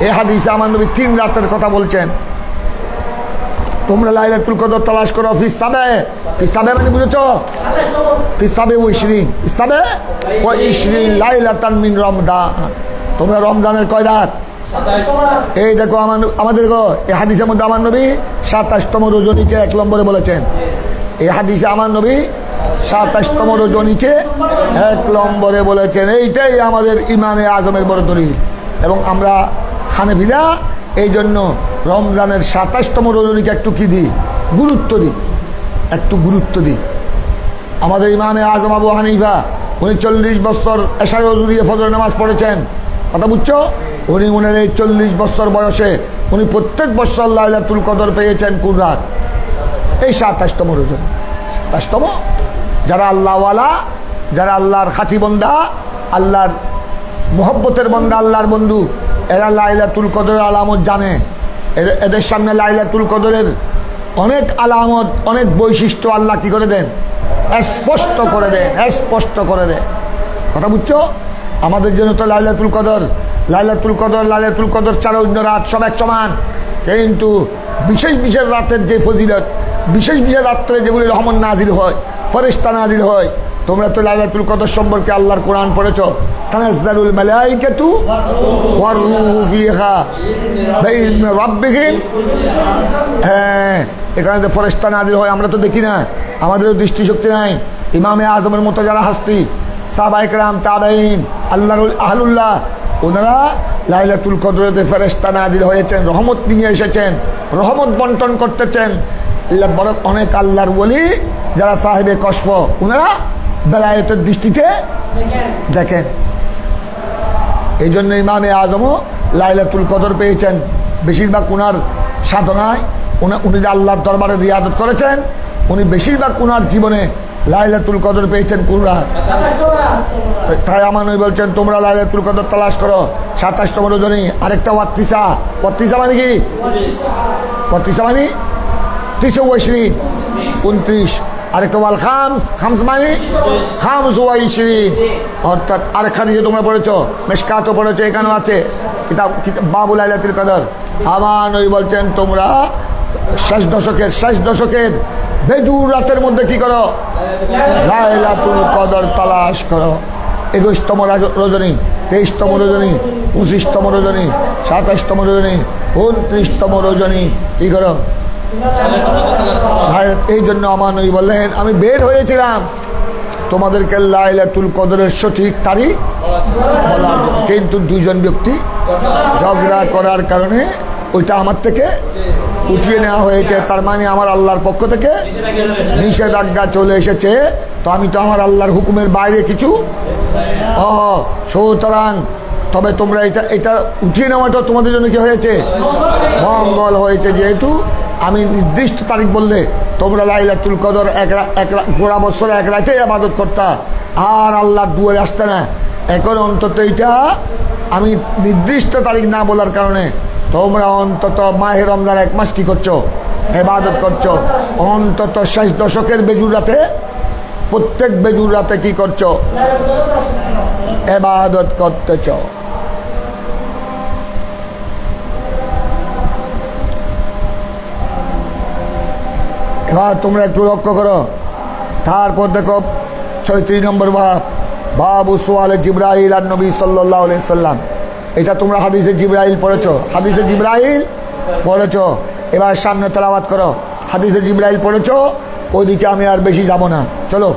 এ হাদিসে আমার নবী 3 রাতের কথা বলছেন। তোমরা লাইলাতুল কদর তালাশ করো ফিস সাবে মানে বুঝেছো, ফিস সাবে ওয়া 20, ফিস সাবে ওয়া 20 লাইলাতান মিন রমজান। তোমরা রমজানের কয় রাত, এই দেখো আমাদের এই হাদিসের মধ্যে আমার নবী 27তম রজনীকে 1 নম্বরে বলেছেন। এই হাদিসে আমার নবী 27তম রজনীকে 1 নম্বরে বলেছেন। এইটাই আমাদের ইমামে আজমের বড় দলিল। এবং আমরা হানাফিরা এই জন্য রমজানের 27তম রজনীকে একটু কি দিই, একটু গুরুত্ব দিই। আমাদের ইমামে আজম আবু হানিফা উনি 40 বছর এশার ওযু দিয়ে ফজর নামাজ পড়েছেন, কথা বুঝছো? উনি ওনার এই 40 বছর বয়সে উনি প্রত্যেক বছর লাইলাতুল কদর পেয়েছেন কোন রাত, এই 27তম রজনী। 27তম, যারা আল্লাহওয়ালা, যারা আল্লাহর খাঁটি বন্দা, আল্লাহর মোহব্বতের বন্দা, আল্লাহর বন্ধু, এরা লাইলাতুল কদরের আলামত জানে। এদের সামনে লাইলাতুল কদরের অনেক আলামত, অনেক বৈশিষ্ট্য আল্লাহ কি করে দেন, স্পষ্ট করে দেন। কথা বুঝছো? আমাদের জন্য তো লাইলাতুল কদর ছাড়া অন্য রাত সব এক সমান, কিন্তু বিশেষ রাতের যে ফজিলত, বিশেষ রাত্রে যেগুলি রহমত নাজিল হয়, ফেরেশতা নাজিল হয়। তোমরা তো লাইলাতুল কদর সম্পর্কে আল্লাহর কোরআন পড়েছো, তানাজ্জালুল মালাইকাতু ওয়ার রূহু ফিহা বিইذن রাব্বিহিম। হ্যাঁ, এখানে তো ফেরেশতা নাজিল হয়, আমরা তো দেখি না, আমাদেরও দৃষ্টিশক্তি নাই। ইমামে আজমের মতো যারা হাস্তি, সাহাবায়ে কেরাম, তাবেঈন, আল্লাহর আহলুল্লাহ, ওনারা লাইলাতুল কদরেতে ফেরেশতা নাজিল হয়েছেন, রহমত নিয়ে এসেছেন, রহমত বন্টন করতেছেন। বড় অনেক আল্লাহর ওলি যারা সাহেবে কশফ, ওনারা বেলায়েতের দৃষ্টিতে দেখেন। এই জন্য ইমামে আজমও লাইলাতুল কদর পেয়েছেন। বেশিরভাগ ওনার সাধনায় উনি যে আল্লাহর দরবারে রিয়াদত করেছেন, উনি বেশিরভাগ ওনার জীবনে লাইলাতুল কদর পেয়েছেন কোন রাত। তাই আমার নবী বলছেন তোমরা লাইলাতুল কদর তালাশ করো 27তম রজনী। আরেকটা ওয়াত্তিসা মানে কি, ওয়াত্তিসা মানে 29, 29। আরেকটা ওয়াল খামস মানে খামস ওয়া 20। অর্থাৎ আরেকটা দিকে তোমরা পড়েছো, মিশকাতও পড়েছো, এখানেও আছে কিতাব বাবু লাইলাতুল কদর। আমার নবী বলছেন তোমরা শেষ দশকের বেজুর রাতের মধ্যে কি করো, লাইলাতুল কদর তালাশ করো। 21তম রজনী, 23তম রজনী, 25তম রজনী, 27তম রজনী, 29তম রজনী কি করো। এই জন্য আমার নবী বললেন আমি বের হয়েছিলাম তোমাদেরকে লাইলাতুল কদরের সঠিক তারিখ বলার জন্য, কিন্তু 2 জন ব্যক্তি ঝগড়া করার কারণে ওইটা আমার থেকে উঠিয়ে নেওয়া হয়েছে। তার মানে আমার আল্লাহর পক্ষ থেকে নিষেধাজ্ঞা চলে এসেছে। তো আমি তো আমার আল্লাহর হুকুমের বাইরে কিছু সুতরাং তবে তোমরা এটা উঠিয়ে নেওয়াটা তোমাদের জন্য কি হয়েছে, মঙ্গল হয়েছে। যেহেতু আমি নির্দিষ্ট তারিখ বললে তোমরা লাইলাতুল কদর গোড়া বছর 1 রাতে ইবাদত করতা আর আল্লাহর দুয়ারে আসতে না। এখন অন্তত এটা আমি নির্দিষ্ট তারিখ না বলার কারণে তোমরা অন্তত মাহে রমজান 1 মাস কি করছো, ইবাদত করছো। অন্তত 6 দশকের বেজুর রাতে, প্রত্যেক বেজুর রাতে কি করছো? ইবাদত করতেছ। এবার তোমরা একটু লক্ষ্য করো। তারপর দেখো 36 নম্বর বাবু সুআলে জিবরাইল আর নবী সাল্লাল্লাহু আলাইহি সাল্লাম। এটা তোমরা হাদিসে জিবরাইল পড়েছো, হাদিসে জিবরাইল পড়েছো। এবার সামনে তেলাওয়াত করো। হাদিসে জিবরাইল পড়েছো, ওইদিকে আমি আর বেশি যাব না, চলো।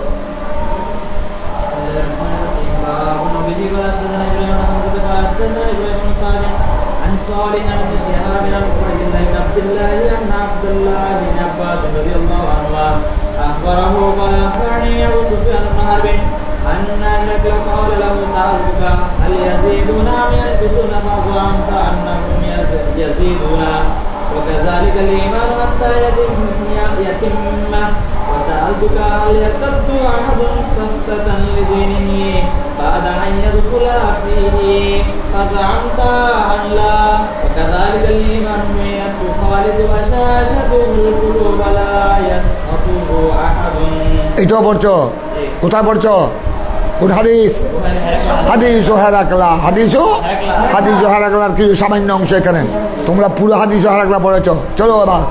أن هرقل قال له سألتك هل يزيدون أم ينقصون فزعمت أنهم يزيدون وكذلك الإيمان حتى يتم وسألتك هل يرتد أحد سخطة لدينه بعد أن يدخل فيه فزعمت أن لا وكذلك الإيمان تخالد بشاشته القلوب لا يسقطه أحد. এটাও পড়ছো? কোথায় পড়ছো? কোন হাদিস? হাদিস ও হেরাকলা। হাদিস ও হেরাকলার কি সামান্য অংশ এখানে, তোমরা পুরো হাদিস ও হেরাকলা পড়েছো। চলো এবার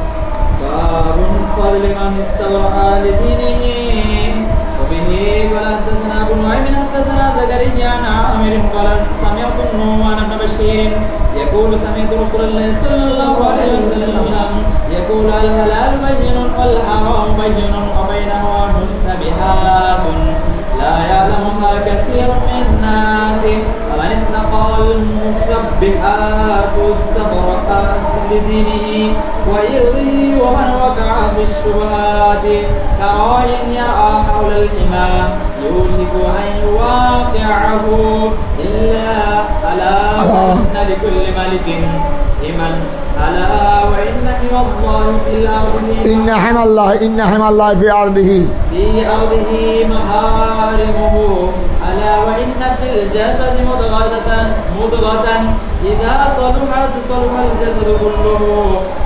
يقول سمعت رسول الله صلى الله عليه وسلم يقول الحلال بين والحرام بين وبينهما مشتبهات لا يعلمها كثير من الناس فمن اتقى المشبهات استبرأ لدينه وإرضه ومن وقع في الشبهات كراع يرعى حول الحمى يوشك أن يواقعه إلا ألا وإن لكل ملك حمى ألا وإن حمى الله في الأرض إن حمى الله في أرضه محارمه ألا وإن في الجسد مضغة إذا صلحت صلح الجسد كله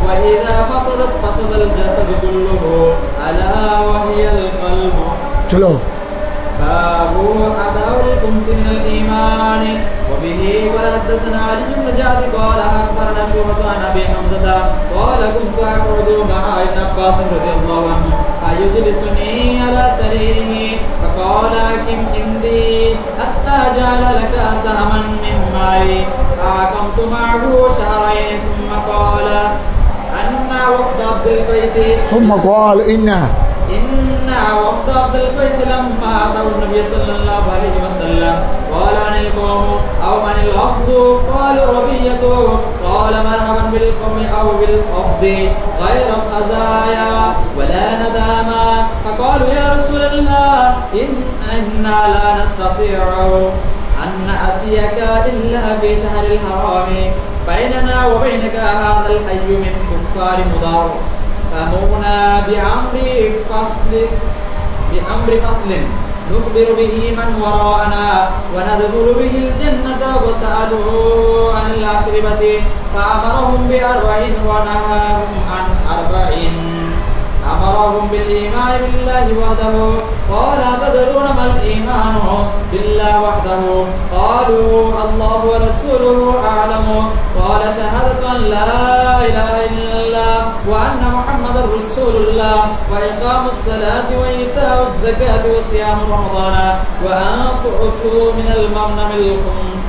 وإذا فسدت فسد الجسد كله ألا وهي القلب. চলো। باب أداء الخمس من الإيمان وبه وحدثنا علي بن جعد قال أخبرنا شعبة عن أبي حمزة قال كنت أقعد مع ابن عباس رضي الله عنه فيجلسني على سريره فقال أقم عندي حتى جعل لك سهما من مالي فأقمت معه شهرين ثم قال أن وفد عبد القيس ثم قال إن وفد عبد القيس لما أتوا النبي صلى الله عليه وسلم قال عن القوم أو من الوفد قالوا ربية قال مرحبا بالقوم أو بالوفد غير خزايا ولا ندامة فقالوا يا رسول الله إنا لا نستطيع أن نأتيك إلا في شهر الحرام بيننا وبينك هذا الحي من كفار مضار فأمرنا بأمر فصل نخبر به من وراءنا وندخل به الجنة وسألوا عن الأشربة فأمرهم ب4 ونهاهم عن 4 أمرهم بالإيمان بالله وحده قال أتدرون ما الإيمان بالله وحده قالوا الله ورسوله أعلم قال شهادة أن لا إله إلا الله وأن محمد رسول الله وإقام الصلاة وإيتاء الزكاة وصيام رمضان وأن تعطوا من المغنم الخمس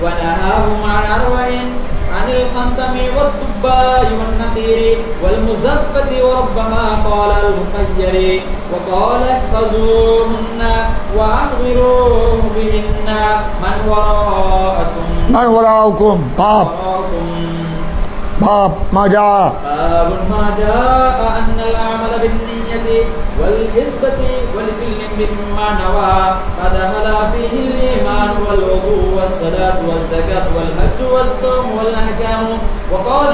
ونهاهم عن 4 عن الخنتم والدباء والنقير والمزفة وربما قال المخير وقال احفظوهن وأحضروا بهن من وراءكم باب ما جاء ما جاء أن العمل بالنية والحسبة ولكل مما نوى فدخل فيه الإيمان والوضوء والصلاة والزكاة والحج والصوم والأحكام وقال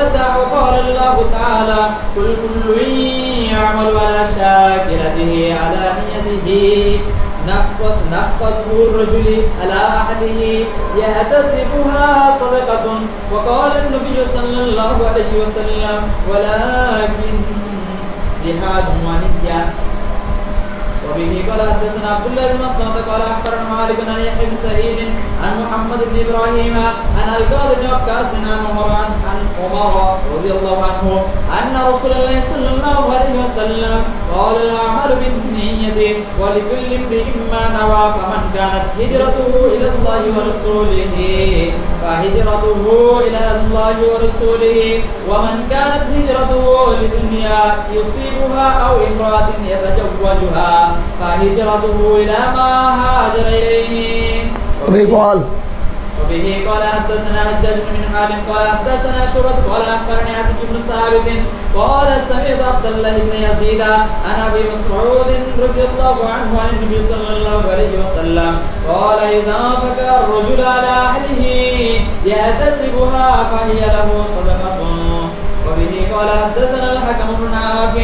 الله تعالى كل يعمل على شاكلته على نيته نفقته الرجل على أحده يحتسبها صدقة وقال النبي صلى الله عليه وسلم ولكن جهاد ونية. وبه قال حدثنا عبد الله بن مسلمة قال أخبرنا مالك عن يحيى بن سعيد عن محمد بن إبراهيم عن القاضي بن عكاظ عن عمر رضي الله عنه أن رسول الله صلى الله عليه وسلم قال الأعمال بالنية ولكل امرئ ما نوى فمن كانت هجرته إلى الله ورسوله فهجرته إلى الله ورسوله ومن كانت هجرته لدنيا يصيبها أو امرأة يتزوجها فهجرته إلى ما هاجر إليه. وبه قال حدثنا حجاج بن حاتم قال حدثنا شعبة قال أخبرني عبد بن ثابت قال سمعت عبد الله بن يزيد عن أبي مسعود رضي الله عنه عن النبي صلى الله عليه وسلم قال إذا فكر الرجل على أهله يحتسبها فهي له صدقة. وبه قال حدثنا الحكم بن عافٍ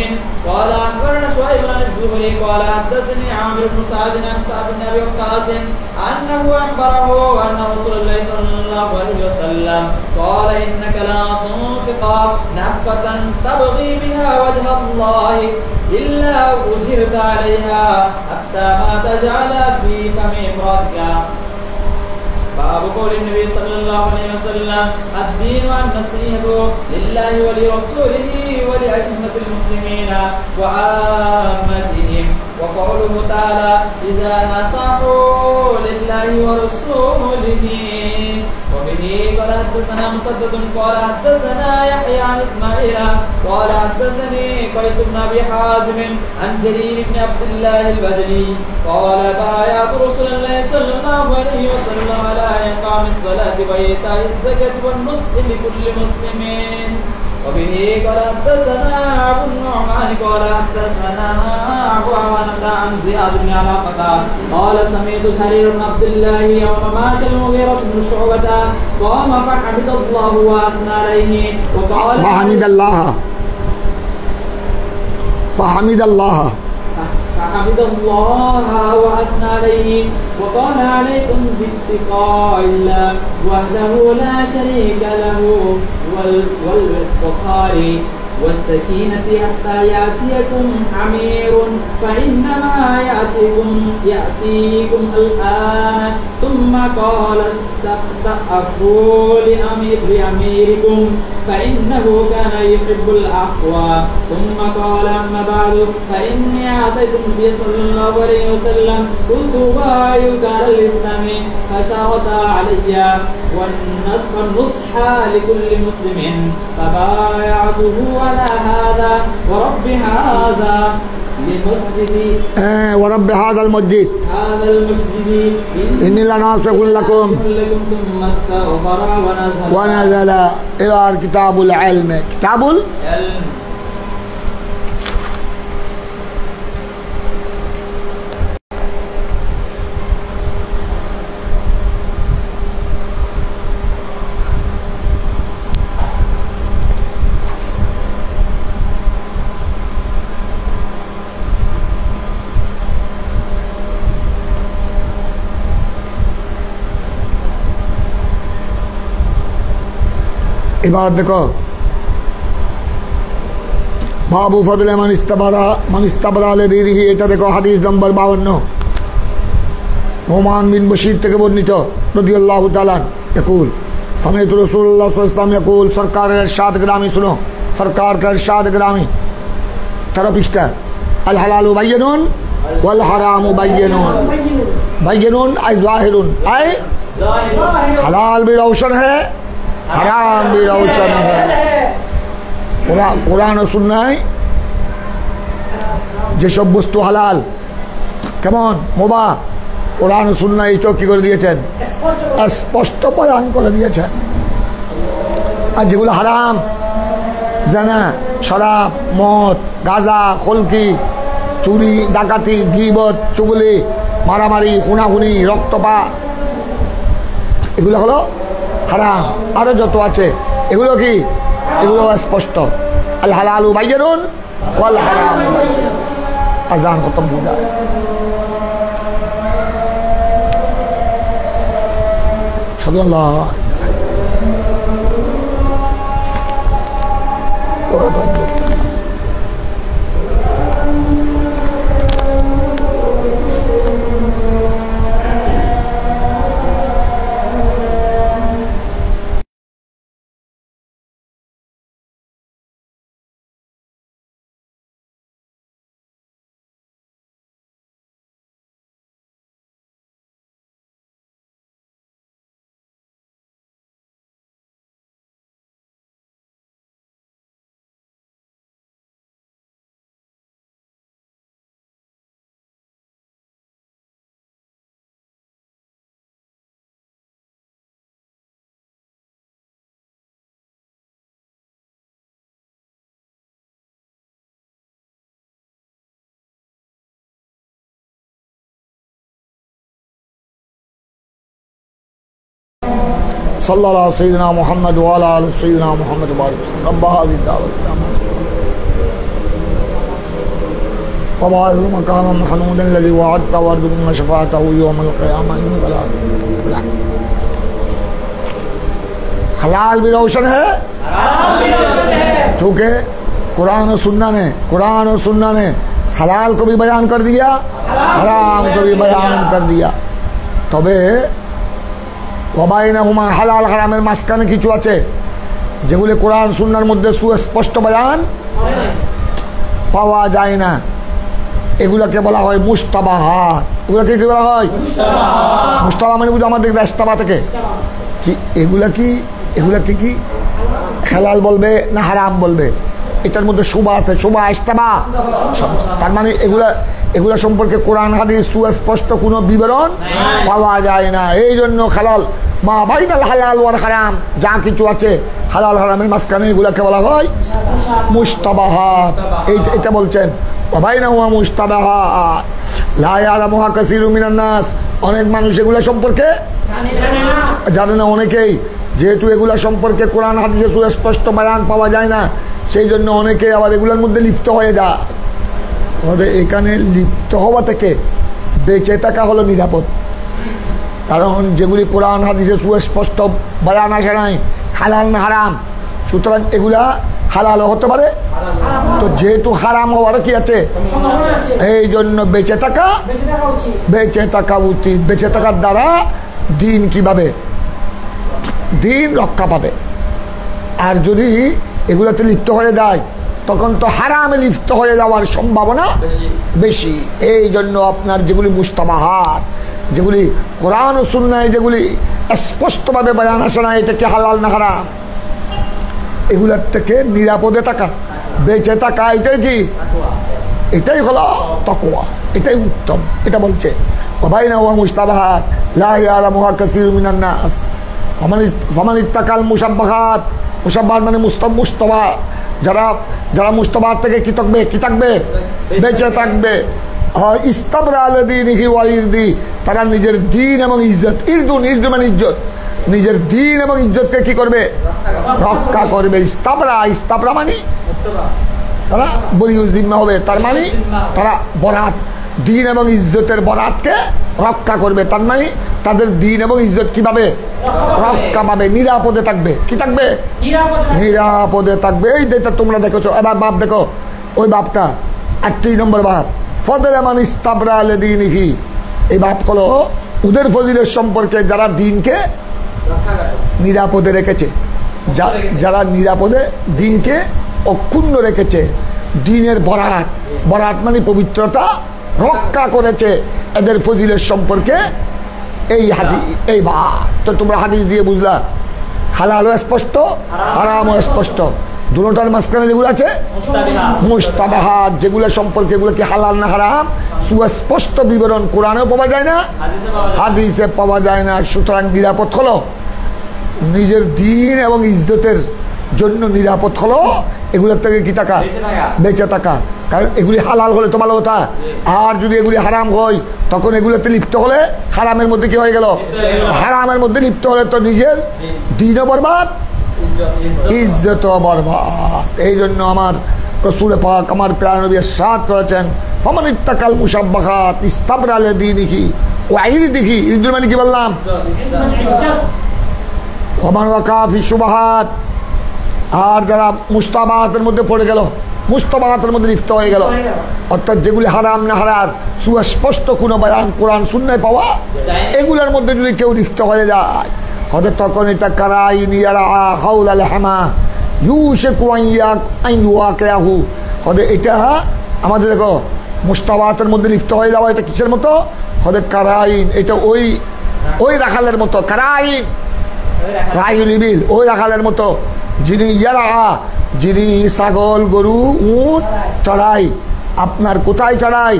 قال أخبرنا شعيب عن الزهري قال حدثني عامر بن سعد عن سعد بن أبي وقاص أنه أخبره أن رسول الله صلى الله عليه وسلم قال إنك لا تنفق نفقة تبغي بها وجه الله إلا أجرت عليها حتى ما تجعل في فم امرأتك. باب قول النبي صلى الله عليه وسلم الدين والنصيحة لله ولرسوله ولأئمة المسلمين وعامتهم. وقوله تعالى إذا نصحوا لله ورسوله. وبه قال حدثنا مسدد قال حدثنا يحيى عن إسماعيل قال حدثني قيس بن أبي حازم عن جرير بن عبد الله البجلي قال بايعت رسول الله صلى الله عليه وسلم على إقام الصلاة وإيتاء الزكاة والنصح لكل مسلم. وبه قال حدثنا أبو النعمان قال حدثنا أبو عوانة عن زياد بن علاقة قال سمعت حرير بن عبد الله يوم مات المغيرة بن شعبة قام فحمد الله وأثنى عليه وقال فحمد الله وأثنى عليه وقال عليكم باتقاء الله وحده لا شريك له والوقار والسكينة حتى يأتيكم عمير فإنما يأتيكم الآن. ثم قال استخفوا لأميركم فإنه كان يحب العفو. ثم قال أما بعد فإني أعطيت النبي صلى الله عليه وسلم قلت بايعك على الإسلام فشرط علي والنصح لكل مسلم فبايعته على هذا ورب هذا لمسجدي ورب هذا المسجد إني لناصح لكم ثم استغفر ونزل إلى كتاب العلم. كتاب العلم इबादत देखो बाबू फजल मन इस्तबरा ले दीदी এটা দেখো হাদিস নম্বর 52 নোমান বিন বশীর থেকে বর্ণিত রাদিয়াল্লাহু তাআলা यकूल समेत रसूलुल्लाह सल्लल्लाहु अलैहि वसल्लम यकूल सरकार के इरशाद ग्रामी सुनो सरकार का इरशाद ग्रामी तरफ इष्टा अल हलाल बय्यनुन वल हराम बय्यनुन बय्यनुन ay ज़ाहिरुन ay हलाल भी रोशन है हराम भी रोशन है। कुरान और सुन्नाह যেসব বস্তু হালাল কেমন মুবাহ কুরআন ও সুন্নাহ এই তো কি করে দিয়েছেন স্পষ্ট বয়ান করে দিয়েছেন। আর যেগুলো হারাম জানা শরাব মদ গাঁজা খলকি চুরি ডাকাতি গীবত চুগলি মারামারি খুনাখুনি রক্তপাত এগুলো হলো হারাম। আরো যত আছে এগুলো কি এগুলো স্পষ্ট আল হালালু বাইয়িনুন ওয়াল হারামু বাইয়িনুন। আযান খতম हो जाए। আল্লাহ সাল্লাল্লাহু আলা সাইয়্যিদিনা মুহাম্মদ ওয়া আলা আলি সাইয়্যিদিনা মুহাম্মদ ওয়া বারিক ওয়াসাল্লাম রব্বা হাযিহি দাওয়াত وبعث مقاما محمودا الذي وعدت وارزقنا شفاعته يوم القيامة إنك لا हलाल भी रोशन है, चूँकि कुरान और सुन्ना ने हलाल को भी बयान कर दिया, हराम को भी बयान कर दिया। तबे ওয়াবাইনাহুমা হালাল হারামের মাঝখানে কিছু আছে যেগুলি কোরআন সুন্নাহর মধ্যে সুস্পষ্ট বয়ান পাওয়া যায় না, এগুলাকে বলা হয় মুস্তাবাহাত। এগুলাকে কি বলা হয়? মুস্তাবাহ মানে বুঝো আমাদের ইস্তাবা থেকে কি এগুলাকে কি হালাল বলবে না হারাম বলবে, এটার মধ্যে শুভা আছে, শুভা ইস্তাবা। তার মানে এগুলা সম্পর্কে কোরআন হাদিস সুস্পষ্ট কোনো বিবরণ পাওয়া যায় না। এই জন্য হালাল মা বাইনাল হালাল ওয়াল হারাম, যা কিছু আছে হালাল হারামের মাঝখানে এগুলাকে বলা হয় মুস্তাবাহাত। এটা বলছেন ওয়াবাইনাহুমা মুস্তাবাহাত লা ইয়ালামুহা কাসীরুম মিনান নাস, অনেক মানুষ এগুলা সম্পর্কে জানে না। অনেকেই যেহেতু এগুলা সম্পর্কে কোরআন হাদিসে সুস্পষ্ট বয়ান পাওয়া যায় না, সেই জন্য অনেকে আবার এগুলোর মধ্যে লিপ্ত হয়ে যায়। এখানে লিপ্ত হওয়া থেকে বেঁচে থাকা হলো নিরাপদ, কারণ যেগুলি কোরআন হাদিসে সুস্পষ্ট বয়ান আসে নাই হালাল না হারাম, সুতরাং এগুলা হালালও হতে পারে। তো যেহেতু হারাম হওয়ারও কি আছে, এই জন্য বেঁচে থাকা উচিত। বেঁচে থাকার দ্বারা দিন কিভাবে দিন রক্ষা পাবে। আর যদি এগুলোতে লিপ্ত হয়ে যায় তখন তো হারামে লিপ্ত হয়ে যাওয়ার সম্ভাবনা বেশি। এই জন্য আপনার যেগুলি মুস্তাবাহাত, যেগুলি কোরআন ও সুন্নাহয় যেগুলি স্পষ্টভাবে বয়ান আসে না এটা কি হালাল না হারাম, এগুলোর থেকে নিরাপদে থাকা, বেঁচে থাকা, এটাই হলো তাকওয়া, এটাই উত্তম। এটা বলছে ওয়াবাইনাহুমা মুস্তাবাহাত লা ইয়ালামুহা কাসীরুম মিনান নাস ফামান ইত্তাকাল মুশাব্বাহাত। মুশাব্বাহাত মানে মুস্তাবাহ, যারা মুস্তাবাহাত থেকে কি থাকবে বেঁচে থাকবে। ইস্তাবরা লিদীনিহি ওয়া ইরদি, তারা নিজের দিন এবং ইজ্জত, ইরদু মানে ইজ্জত, নিজের দিন এবং ইজ্জতকে কি করবে রক্ষা করবে। ইস্তাবরা মানে তারা বলিউজ জিম্মা হবে, তার মানে তারা বরাত, দিন এবং ইজ্জতের বরাতকে রক্ষা করবে। তার মানে তাদের দিন এবং ইজ্জত কিভাবে রক্ষা পাবে, নিরাপদে থাকবে। কি থাকবে? নিরাপদে থাকবে। এই যেটা তোমরা দেখেছো, এবার বাপ দেখো, ওই বাপটা 38 নম্বর বাপ, ফদলে মান ইস্তাবরা লিদীনিহি। এই বাপ হলো ওদের ফজিলত সম্পর্কে যারা দিনকে নিরাপদে রেখেছে, যারা নিরাপদে দিনকে অক্ষুণ্ণ রেখেছে, দিনের বরাত মানে পবিত্রতা রক্ষা করেছে, এদের ফজিলত সম্পর্কে এই হাদিস, এই তো তোমরা হাদিস দিয়ে বুঝলা হালালও স্পষ্ট হারামও স্পষ্ট, দুটোটার মাঝখানে যেগুলো আছে মুস্তাবাহাত, যেগুলো সম্পর্কে এগুলো কি হালাল না হারাম সুস্পষ্ট বিবরণ কোরআনেও পাওয়া যায় না, হাদিসে পাওয়া যায় না। সুতরাং নিরাপদ হলো নিজের দিন এবং ইজ্জতের জন্য, নিরাপদ হলো এগুলোর থেকে কি থাকা বেঁচে থাকা। কারণ এগুলি হালাল হলে তো ভালো কথা, আর যদি এগুলি হারাম হয় তখন এগুলোতে লিপ্ত হলে হারামের মধ্যে কি হয়ে গেল, হারামের মধ্যে লিপ্ত হলে তো নিজের দিনও বরবাদ ইজ্জতও বরবাদ। এই জন্য আমার রাসূল পাক আমার প্রিয় নবী ইরশাদ করেছেন ফামান ইত্তাকাল মুশাব্বাহাত ইস্তাবরা লিদীনিহি ওয়া ইরদিহি। ইরদি মানে কি বললাম, ওমান ওয়াকা ফি শুবহাত, আর যারা মুস্তাবাহাতের মধ্যে পড়ে গেল, মুস্তাবাহাতের মধ্যে লিপ্ত হয়ে গেল, অর্থাৎ যেগুলি হারাম না হালাল সুস্পষ্ট কোনো বয়ান কোরআন সুন্নাহয় পাওয়া, এগুলোর মধ্যে যদি কেউ লিপ্ত হয়ে যায় হয়তো তখন এটা কারাইন ইয়ারা হাউলাল হামা ইউশিকু আন ইয়াওয়াকিয়াহু। হয়তো এটা আমাদের দেখো মুস্তাবাহাতের মধ্যে লিপ্ত হয়ে যাওয়া, এটা কিসের মতো, হয়তো কারাইন, এটা ওই রাখালের মতো, কারাইন রাইল ইবিল, ওই রাখালের মতো, যিনি যিনি ছাগল গরু উট চড়াই, আপনার কোথায় চড়াই,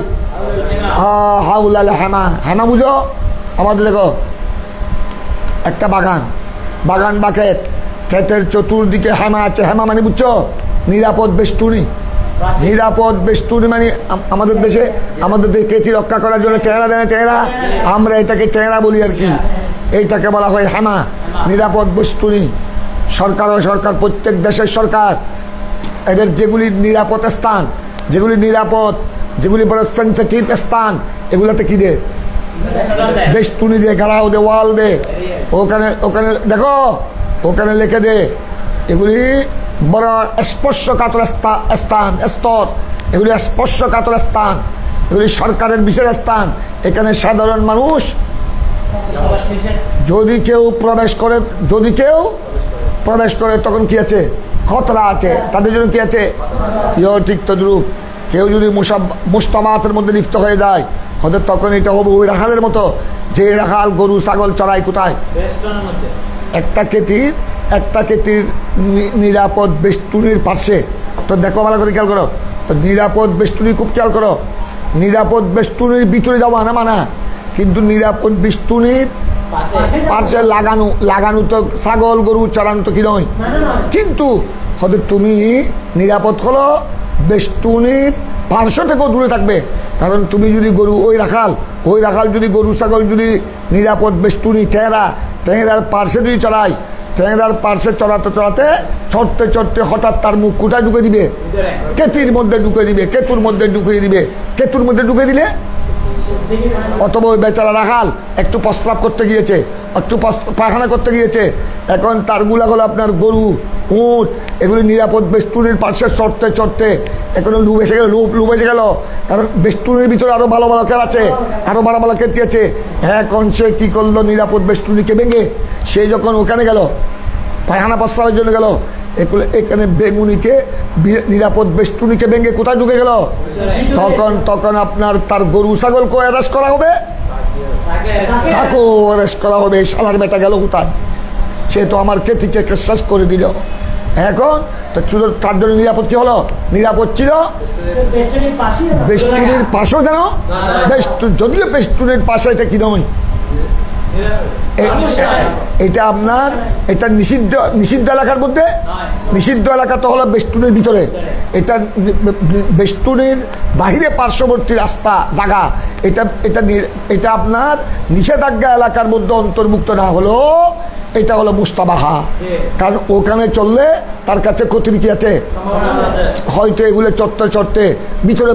হাউলাল হেমা। হেমা বুঝো, আমাদের দেখো একটা বাগান বা ক্ষেতের চতুর্দিকে হেমা আছে। হেমা মানে বুঝছো নিরাপদ বেষ্টনী। নিরাপদ বেষ্টনী মানে আমাদের দেশে ক্ষেতি রক্ষা করার জন্য টেরা দেয়, টেরা, আমরা এটাকে টেরা বলি আর কি। এইটাকে বলা হয় হেমা, নিরাপদ বেষ্টনী। সরকার ও সরকার, প্রত্যেক দেশের সরকার এদের যেগুলি নিরাপদ স্থান, যেগুলি নিরাপদ, যেগুলি বড় সেন্সিটিভ স্থান, এগুলোতে কি দে? বেষ্টনী দে, ঘেরাও দে, ওয়াল দে। ওখানে ওখানে দেখো, ওখানে লিখে দে এগুলি বড় স্পর্শকাতর স্থান, স্তর, এগুলি স্পর্শকাতর স্থান, এগুলি সরকারের বিশেষ স্থান। এখানে সাধারণ মানুষ যদি কেউ প্রবেশ করে তখন কি আছে? খতরা আছে, তাদের জন্য কি আছে? ঠিক তদ্রুপ কেউ যদি মুস্তামাতের মধ্যে লিপ্ত হয়ে যায়, হয়তো তখন এটা হবে ওই রাখালের মতো, যে রাখাল গরু ছাগল চড়াই কোথায়? একটা কেতির নিরাপদ বেষ্টনীর পাশে। তো দেখো ভালো করে খেয়াল করো, নিরাপদ বেষ্টনী খুব খেয়াল করো। নিরাপদ বেষ্টনীর ভিতরে যাওয়া না মানা, কিন্তু নিরাপদ বেষ্টনীর পাশে লাগানো তো ছাগল গরু চড়ানো তো কি নয়। কিন্তু হয়তো তুমি নিরাপদ হলো বেষ্টনীর পার্শ্ব থেকেও দূরে থাকবে। কারণ তুমি যদি গরু ওই রাখাল যদি গরু ছাগল যদি নিরাপদ বেষ্টনী ট্যাংরার পার্শ্বে যদি চড়ায়, ট্যাংরার পার্শ্বে চড়াতে চড়তে হঠাৎ তার মুখ কোথায় ঢুকে দিবে? কেতুর মধ্যে ঢুকে দিলে অথবা ওই বেচারা রাখাল একটু প্রস্রাব করতে গিয়েছে, একটু পায়খানা করতে গিয়েছে, এখন তারগুলা হলো আপনার গরু উট, এগুলি নিরাপদ বেষ্টনীর পাশে চড়তে এখন লুপ এসে গেল। কারণ বেষ্টনীর ভিতরে আরো ভালো কেল আছে, আরো ভালো কেতি আছে। এখন সে কি করলো? নিরাপদ বেষ্টনীকে ভেঙে সে যখন ওখানে গেল পায়খানা প্রস্রাবের জন্য গেল, এখানে নিরাপদ বেষ্টনীকে ভেঙে কোথায় ঢুকে গেল? তখন আপনার তার গরু ছাগলকে অ্যারেস্ট করা হবে, তাকেও অ্যারেস্ট করা হবে। শালার বেটা গেল কোথায়? সে তো আমার কেতিকে শেষ করে দিল। এখন তো তার জন্য নিরাপদ কি হলো? নিরাপদ ছিল বেষ্টনীর পাশেও যেন, যদিও বেষ্টনীর পাশে এটা কি নয়, এটা আপনার এটা নিষিদ্ধ এলাকার মধ্যে। নিষিদ্ধ এলাকা তো হলো বেষ্টনীর ভিতরে, এটা বেষ্টনীর বাহিরে পার্শ্ববর্তী রাস্তা জায়গা, এটা আপনার নিষেধাজ্ঞা এলাকার মধ্যে অন্তর্ভুক্ত না হলো এটা হলো মুস্তাবাহা। কারণ ওখানে চললে তার কাছে ক্ষতির কি আছে? হয়তো এগুলো চড়তে ভিতরে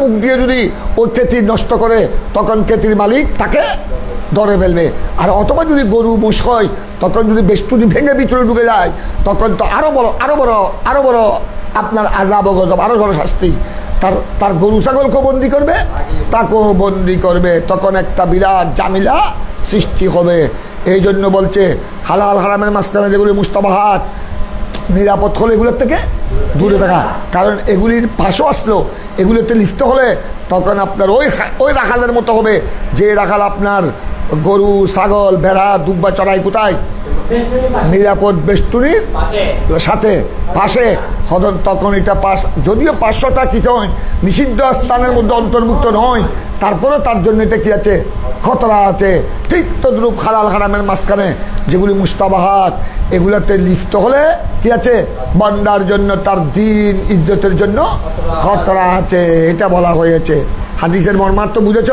মুখ দিয়ে যদি ওই কেতির নষ্ট করে, তখন কেতির মালিক তাকে ধরে ফেলবে। আর অথবা যদি গরু মোষ হয়, তখন যদি বেষ্টনী ভেঙে ভিতরে ঢুকে যায়, তখন তো আরো বড় আপনার আযাব ও গজব, আরো বড় শাস্তি। তার গরু ছাগলকেও বন্দি করবে, তাকেও বন্দি করবে, তখন একটা বিরাট জামিলা সৃষ্টি হবে। এই জন্য বলছে হালাল হারামের মাঝখানে যেগুলি মুস্তাবাহাত, নিরাপদ হলে এগুলোর থেকে দূরে থাকা। কারণ এগুলির পাশও আসলো, এগুলোতে লিপ্ত হলে তখন আপনার ওই রাখালের মতো হবে, যে রাখাল আপনার গরু ছাগল ভেড়া দুব্বা চড়াই কোথায়? নিরাপদ বেষ্টনীর সাথে পাশে। তখন এটা যদিও 500টা কি নয়, নিষিদ্ধ স্থানের মধ্যে অন্তর্ভুক্ত নয়, তারপরে তার জন্য এটা কি আছে? খতরা আছে। ঠিক তদ্রুপ হালাল হারামের মাঝখানে যেগুলি মুস্তাবাহাত, এগুলাতে লিপ্ত হলে কি আছে? বান্দার জন্য, তার দিন ইজ্জতের জন্য খতরা আছে, এটা বলা হয়েছে। হাদিসের মর্মার্থ বুঝেছ?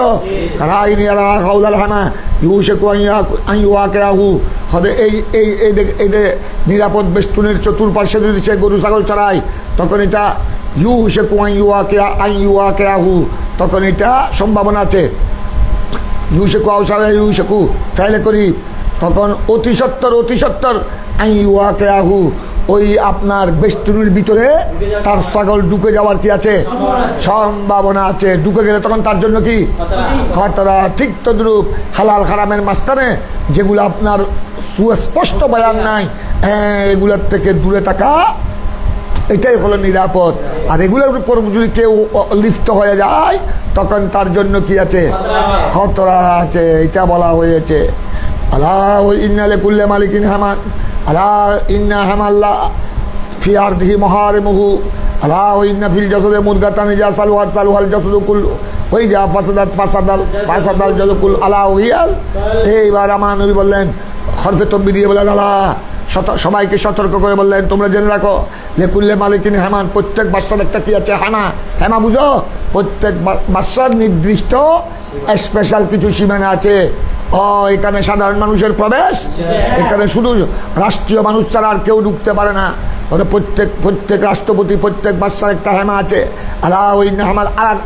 নিরাপদ বেষ্টনীর চতুর্পার্শ্বে যদি সে গরু ছাগল চড়ায়, তখন এটা তখন এটা সম্ভাবনা আছে। ফেলে করি তখন অতি সত্তর ওই আপনার বেষ্টনীর ভিতরে তার ছাগল ঢুকে যাওয়ার কি আছে? সম্ভাবনা আছে। ঢুকে গেলে তখন তার জন্য কি? খতরা। ঠিক তদ্রুপ হালাল হারামের মাঝখানে যেগুলো আপনার সুস্পষ্ট বয়ান নাই, এগুলোর থেকে দূরে থাকা, এটাই হলো নিরাপদ। আর এগুলোর উপর যদি কেউ লিপ্ত হয়ে যায়, তখন তার জন্য কি আছে? খতরা আছে, এটা বলা হয়েছে। আল্লাহ ইন্না লিকুল্লি মালিকিন হামান, আল্লাহ ইন্না হামাল্লাহ ফি আরদিহি মাহারিমুহু, আল্লাহ ইন্না ফিল জাসাদি মুদগাতান ইজা সালুহাল জাসাদু কুল্লু ওই যা ফাসাদাল জাসাদু কুল আলা ওয়াল। এইবার আমার নবী বললেন, হরফে তকবীর দিয়ে বললেন, আল্লাহ সবাইকে সতর্ক করে বললেন, তোমরা জেনে রাখো লেকুল্লে মালিকিন হেমান, প্রত্যেক বাদশার একটা কি আছে? হেমা বুঝো? প্রত্যেক বাদশার নির্দিষ্ট স্পেশাল কিছু সীমানা আছে। এখানে সাধারণ মানুষের প্রবেশ, এখানে শুধু রাষ্ট্রীয় মানুষ ছাড়া আর কেউ ঢুকতে পারে না। ওদের প্রত্যেক রাষ্ট্রপতি, প্রত্যেক বাদশার একটা হেমা আছে।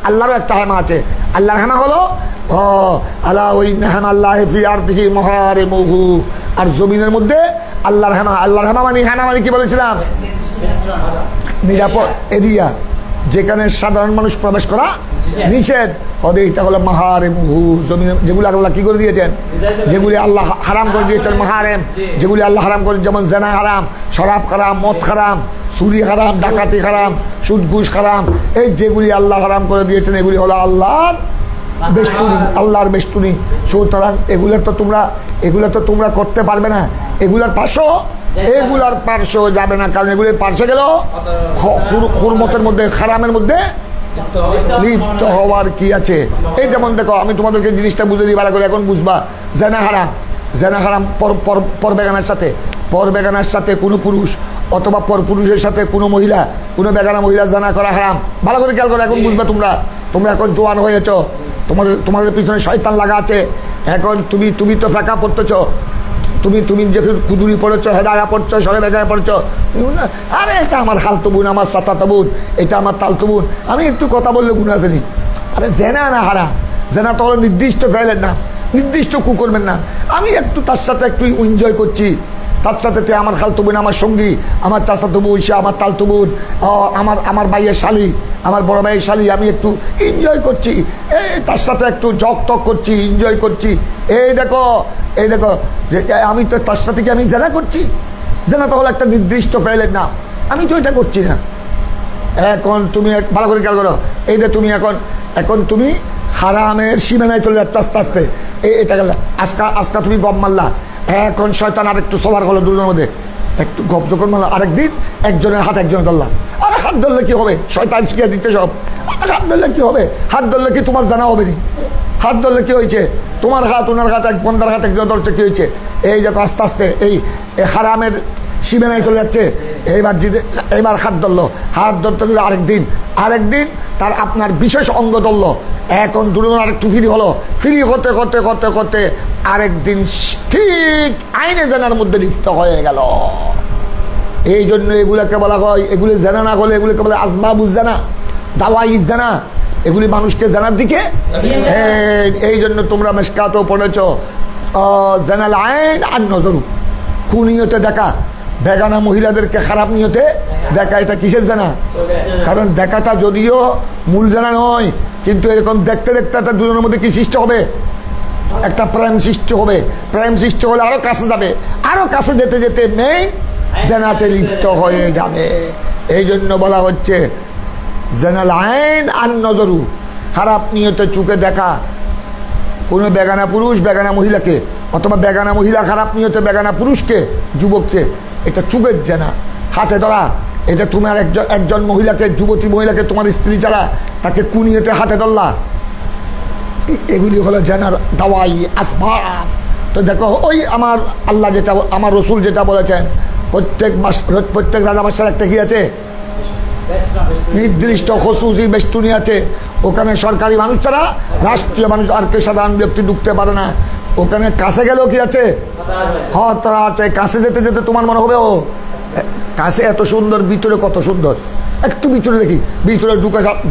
আল্লাহরও একটা হেমা আছে। আল্লাহর হেমা হলো আর জমিনের মধ্যে আল্লাহর হেমা। আল্লাহর হেমা মানে কি বলেছিলাম? নিরাপদ এরিয়া, যেখানে সাধারণ মানুষ প্রবেশ করা নিষেধ। এটা হলো মাহারেমুহু, জমিনে যেগুলো আল্লাহ কি করে দিয়েছেন, যেগুলি আল্লাহ হারাম করে দিয়েছেন মাহারেম, যেগুলি আল্লাহ হারাম করে, যেমন জেনা হারাম, শরাব হারাম, মদ হারাম, চুরি হারাম, ডাকাতি হারাম, সুদ ঘুষ হারাম। এই যেগুলি আল্লাহ হারাম করে দিয়েছেন এগুলি হলো আল্লাহর বেষ্টনী, আল্লাহর বেষ্টনী। সুতরাং এগুলো তো তোমরা করতে পারবে না। এগুলার পার্শ্ব যাবে না, কারণ এগুলির পার্শ্বে গেল হুরমতের মধ্যে, হারামের মধ্যে লিপ্ত হওয়ার কি আছে। এই যেমন দেখো, আমি তোমাদেরকে জিনিসটা বুঝে দিই ভালো করে, এখন বুঝবা। জেনা হারাম পরবেগানার সাথে কোনো পুরুষ অথবা পরপুরুষের সাথে কোনো মহিলা, কোনো বেগানা মহিলা জেনা করা হারাম। ভালো করে খেয়াল করো, এখন বুঝবা। তোমরা এখন জোয়ান হয়েছ, তোমাদের পিছনে শয়তান লাগা আছে। এখন তুমি তো ফেঁকা পড়তেছ, তুমি যখন কুদুরি পড়েছো, হেদায়া পড়ছো, সরে বেগায় পড়ছো, আরে এটা আমার হালতো বোন, আমার সাতাতো বোন, এটা আমার তালতো বোন, আমি একটু কথা বললে গুণ আসেনি। আরে জেনা না হারাম, জেনা তো হলো নির্দিষ্ট ফেলের নাম, নির্দিষ্ট কুকর্মের নাম। আমি একটু তার সাথে একটু এনজয় করছি, তার সাথে আমার খালতো বোন, আমার সঙ্গী, আমার চাচাতো বোন, সে আমার তালতো বোন, আমার ভাইয়ের শালি, আমার বড় ভাইয়ের শালি, আমি একটু এনজয় করছি, তার সাথে একটু জক টক করছি, এনজয় করছি। এই দেখো যে আমি তো তার সাথে কি আমি জেনা করছি? জেনা তো হলো একটা নির্দিষ্ট ফেলের নাম, আমি তো এটা করছি না। এখন তুমি ভালো করে খেয়াল করো, এই যে তুমি এখন তুমি হারামের সীমানায় চলে যাচ্ছে আস্তে আস্তে। এটা গেল আজকা তুমি গপ মারলা, এখন শয়তান আরেকটু সবার হলো দুজনের মধ্যে একটু গপ যখন মারলা, আরেকদিন একজনের হাত একজনে ধরলাম। আরে হাত ধরলে কি হবে? শয়তান শিখিয়ে দিতে সব। হাত ধরলে কি হবে? হাত ধরলে কি তোমার জানা হবে নি? হাত ধরলে কি হয়েছে? তোমার হাত, ওনার হাত, এক বন্ধার হাত একজন ধরছে, কি হয়েছে? এই দেখো আস্তে আস্তে এই হারামের সীমানায় চলে যাচ্ছে। এইবার হাত ধরলো, হাত ধরতে গেলে আরেকদিন তার আপনার বিশেষ অঙ্গ ধরলো। এখন দুজন আরেকটু ফ্রি হলো, ফ্রি হতে হতে হতে হতে আরেকদিন ঠিক আইনে জানার মধ্যে লিপ্ত হয়ে গেল। এই জন্য এগুলোকে বলা হয়, এগুলি জানা না হলে এগুলিকে বলে আসবাবুজ জানা, দাওয়াই জানা। এগুলি মানুষকে জানার দিকে। এই জন্য তোমরা মেশকাতেও পড়েছ জানাল আইন আর নজরু, কুনিয়তে দেখা, বেগানা মহিলাদেরকে খারাপ নিয়তে দেখা। এটা কিসের জানা? কারণ দেখাটা যদিও মূল জানা নয়, কিন্তু এরকম দেখতে দেখতে একটা দুজনের মধ্যে কি সৃষ্টি হবে? একটা প্রেম সৃষ্টি হবে। প্রেম সৃষ্টি হলে আরো কাছে যাবে, আরো কাছে যেতে যেতে মেয়ে জানাতে লিপ্ত হয়ে যাবে। এই জন্য বলা হচ্ছে জানাল আইন আর নজরু, খারাপ নিয়তে চোখে দেখা কোনো বেগানা পুরুষ বেগানা মহিলাকে, অথবা বেগানা মহিলা খারাপ নিয়তে বেগানা পুরুষকে, যুবককে, এটা চোখের জানা। হাতে ধরা, এটা তোমার একজন মহিলাকে, যুবতী মহিলাকে, তোমার স্ত্রী ছাড়া তাকে কুনিয়তে হাতে ধরলা, এগুলি হলো জানার দাওয়াই আসবাব। তো দেখো, ওই আমার আল্লাহ যেটা, আমার রসুল যেটা বলেছেন, প্রত্যেক রাজা বাদশার একটা কি আছে? নির্দিষ্ট খসুসি বেষ্টনী আছে। ওখানে সরকারি মানুষ ছাড়া রাষ্ট্রীয় মানুষ আর কে সাধারণ ব্যক্তি ঢুকতে পারে না। ওখানে কাছে গেলেও কি আছে? খতরা আছে। কাছে যেতে যেতে তোমার মনে হবে ও কাছে এত সুন্দর, ভিতরে কত সুন্দর। একটু ভিতরে দেখি, ভিতরে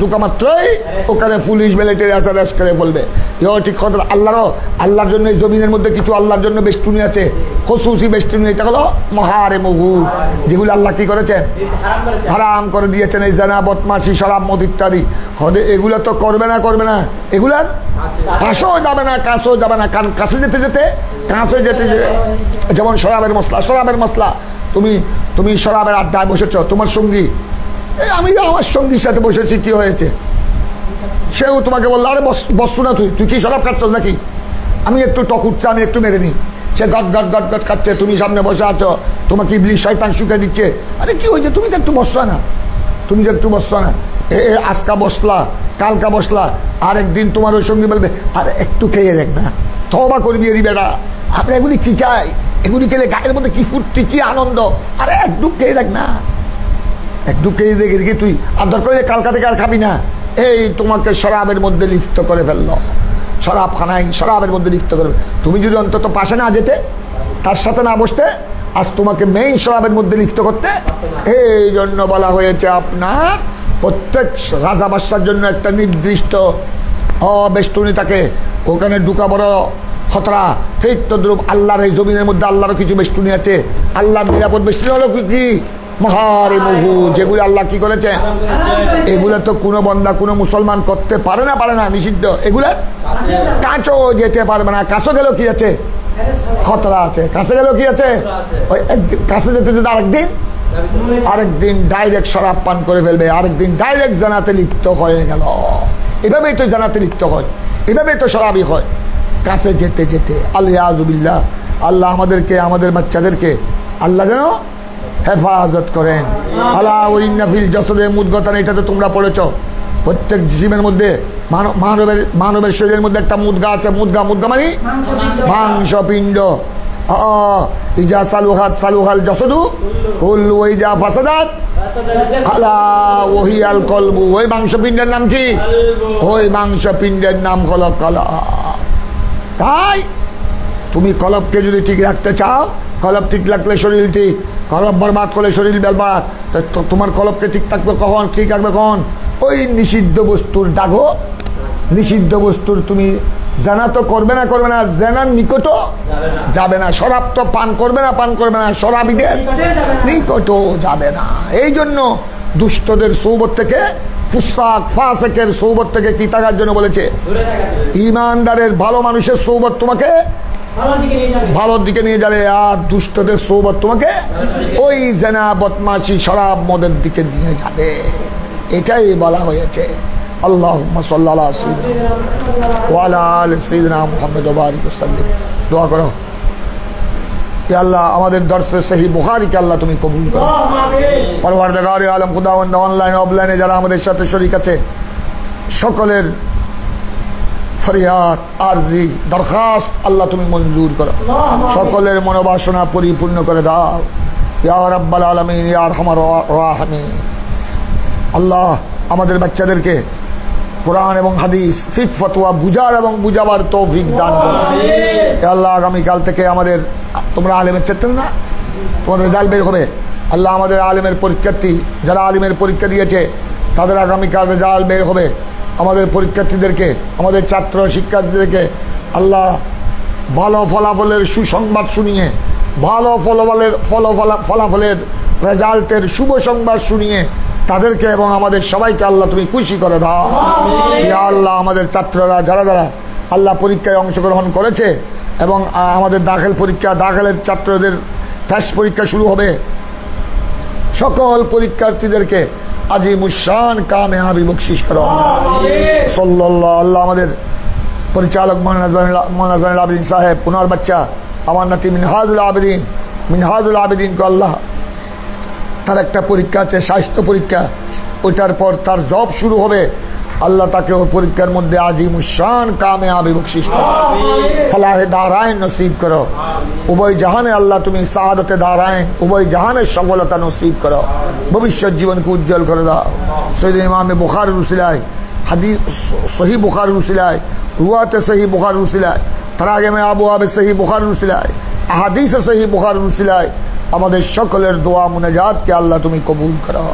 ঢুকা মাত্রই ওখানে পুলিশ মিলিটারি অ্যারেস্ট করে বলবে। এও ঠিক খতরা। আল্লাহর জন্য জমিনের মধ্যে কিছু আল্লাহর জন্য বেষ্টনী আছে, খসুসি বেষ্টনী। এটা হলো মাহারেমুহু, যেগুলো আল্লাহ কি করেছেন? হারাম করে দিয়েছেন। এই জানা, বদমাশি, শরাব, মদ ইত্যাদি। এগুলো তো করবে না এগুলার কাছেও যাবে না, কারণ কাছে যেতে যেতে যেমন শরাবের মশলা, তুমি শরাবের আড্ডায় বসেছ, তোমার সঙ্গী, আমি আমার সঙ্গীর সাথে বসেছি, কি হয়েছে? সেও তোমাকে বললো, আরে বসছো না, তুই কি শরাব খাচ্ছ নাকি? আমি একটু টক উঠছে, আমি একটু মেরে নিই। সে গট গট গট গট খাচ্ছে, তুমি সামনে বসে আছো, তোমাকে ইবলিশ শয়তান শুকে দিচ্ছে। আরে কি হয়েছে? তুমি তো একটু বসছো না, আজকা বসলা, কালকা বসলা, আরেকদিন তোমার ওই সঙ্গী বলবে, আরে একটু খেয়ে দেখ না, তওবা করবি বেটা, আপনি এগুলি কি চাই? এগুলি খেলে গায়ের মধ্যে কি ফুর্তি, কি আনন্দ। আরে একটু খেয়ে দেখ না, একটু খেয়ে দেখে তুই আর দরকার কালকা থেকে আর খাবি না। এই তোমাকে শরাবের মধ্যে লিপ্ত করে ফেললো। শরাবখানায় শরাবের মধ্যে লিপ্ত করবে। তুমি যদি অন্তত পাশে না যেতে, তার সাথে না বসতে, আজ তোমাকে মেইন শরাবের মধ্যে লিপ্ত করতে। এই জন্য বলা হয়েছে আপনার প্রত্যেক রাজা বাদশার জন্য একটা নির্দিষ্ট বেষ্টনী থাকে, ওখানে ঢুকা বড় খতরা। ঠিক তদ্রুপ আল্লাহর এই জমিনের মধ্যে আল্লাহরও কিছু বেষ্টনী আছে। আল্লাহর নিরাপদ বেষ্টনী হলো কি? মহারে মহু, যেগুলো আল্লাহ কি করেছে, এগুলো তো কোনো বন্দা কোনো মুসলমান করতে পারে না, নিষিদ্ধ। এগুলো কাছেও যেতে পারবে না। কাছে গেলেও কি আছে? খতরা আছে। কাছে গেলেও কি আছে? ওই কাছে যেতে যেতে আরেকদিন ডাইরেক্ট শরাব পান করে ফেলবে, আরেকদিন ডাইরেক্ট জানাতে লিপ্ত হয়ে গেল। এভাবেই তো জানাতে লিপ্ত হয়, এভাবেই তো শরাবি হয়, কাছে যেতে যেতে। আলিয়াজুবিল্লাহ, আল্লাহ আমাদেরকে, আমাদের বাচ্চাদেরকে আল্লাহ যেন হেফাজত করেন। আলা ওয়াইন্নাফিল জাসাদে মুদগাতান, এটা তো তোমরা পড়েছ। প্রত্যেক জিসিমের মধ্যে মানবের শরীরের মধ্যে একটা মুদগা আছে। মুদগা মানে মাংসপিণ্ড। ইজা সালুহাল জাসাদু কুল্লু, ইজা ফাসাদাত আলা ওয়াহিয়াল কলবু। ওই মাংসপিণ্ডের নাম কি? ওই মাংসপিণ্ডের নাম হলো কলব। তাই তুমি কলবকে যদি ঠিক রাখতে চাও, কলব ঠিক রাখলে শরীর ঠিক, কলব বরবাদ করলে শরীর বরবাদ। তোমার কলবকে ঠিক থাকবে কখন, ঠিক রাখবে কখন? ওই নিষিদ্ধ বস্তুর দাগো, নিষিদ্ধ বস্তুর তুমি জানা তো করবে না, জানার নিকটও যাবে না। শরাব তো পান করবে না, শরাবীদের নিকটও যাবে না। এই জন্য দুষ্টদের সৌবত থেকে, ফুসতাক ফাসেকের সৌবত থেকে কি থাকার জন্য বলেছে? ইমানদারের ভালো মানুষের সৌবত তোমাকে ভালোর দিকে নিয়ে যাবে, আর দুষ্টদের সৌবত তোমাকে ওই জেনা বদমাশি শরাব মদের দিকে নিয়ে যাবে। এটাই বলা হয়েছে। আল্লাহুম্মা সাল্লি আলা সাইয়্যিদিনা ওয়া আলা আলি সাইয়্যিদিনা মুহাম্মদ ওয়া বারিক ওয়া সাল্লিম। দোয়া করো, ইয়া আল্লাহ আমাদের দরসে সহিহ বুখারীকে আল্লাহ তুমি কবুল করো। পরওয়ারদিগারে আলম খুদাবন্দ অনলাইনে অফলাইনে যারা আমাদের সাথে শরীক আছে, সকলের ফরিয়াদ আরজি দরখাস্ত আল্লাহ তুমি মঞ্জুর করো, সকলের মনোবাসনা পরিপূর্ণ করে দাও ইয়া রাব্বাল আলামিন, ইয়া আরহামার রাহিমিন। আল্লাহ আমাদের বাচ্চাদেরকে কোরআন এবং হাদিস ফিক ফতোয়া বুঝার এবং বুঝাবার তৌফিক দান করো। ইয়া আল্লাহ আগামীকাল থেকে আমাদের, তোমরা আলেমের চেতেন না, তোমাদের রেজাল্ট বের হবে। আল্লাহ আমাদের আলেমের পরীক্ষার্থী যারা আলিমের পরীক্ষা দিয়েছে তাদের আগামীকাল রেজাল্ট বের হবে। আমাদের পরীক্ষার্থীদেরকে, আমাদের ছাত্র শিক্ষার্থীদেরকে আল্লাহ ভালো ফলাফলের সুসংবাদ শুনিয়ে, ভালো ফলাফলের রেজাল্টের শুভ সংবাদ শুনিয়ে তাদেরকে এবং আমাদের সবাইকে আল্লাহ তুমি খুশি করে দাও। ইয়া আল্লাহ আমাদের ছাত্ররা যারা যারা আল্লাহ পরীক্ষায় অংশগ্রহণ করেছে এবং আমাদের দাখিলের ছাত্রদের টেস্ট পরীক্ষা শুরু হবে, সকল পরীক্ষার্থীদেরকে আজিমুশান কামিয়াবি বকশিশ করো সাল্লাল্লাহু। আল্লাহ আমাদের পরিচালক মোহাম্মদ আবিদিন সাহেব, পুনর বাচ্চা আমার নাতি মিনহাজুল আবেদিনকে আল্লাহ, তার একটা পরীক্ষা আছে স্বাস্থ্য পরীক্ষা, ওইটার পর তার জব শুরু হবে। আল্লাহ তাকে ওই পরীক্ষার মধ্যে আজিমুশান কামিয়াবি বকশিশ করো, ফলাহে দারাইন নসিব করো। উভয় জাহানে আল্লাহ তুমি সাআদতে দারাইন, উভয় জাহানের সফলতা নসিব করো, ভবিষ্যৎ জীবনকে উজ্জ্বল করে দাও। সৈয়দ ইমাম বুখারীর উসিলায়, হাদিস সহিহ বুখারীর উসিলায়, রুয়াতে সহিহ বুখারীর উসিলায়, তারাজুমে আবওয়াবে সহিহ বুখারীর উসিলায়, আহাদিসে সহিহ বুখারীর উসিলায় আমাদের সকলের দোয়া মুনাজাতকে আল্লাহ তুমি কবুল করো।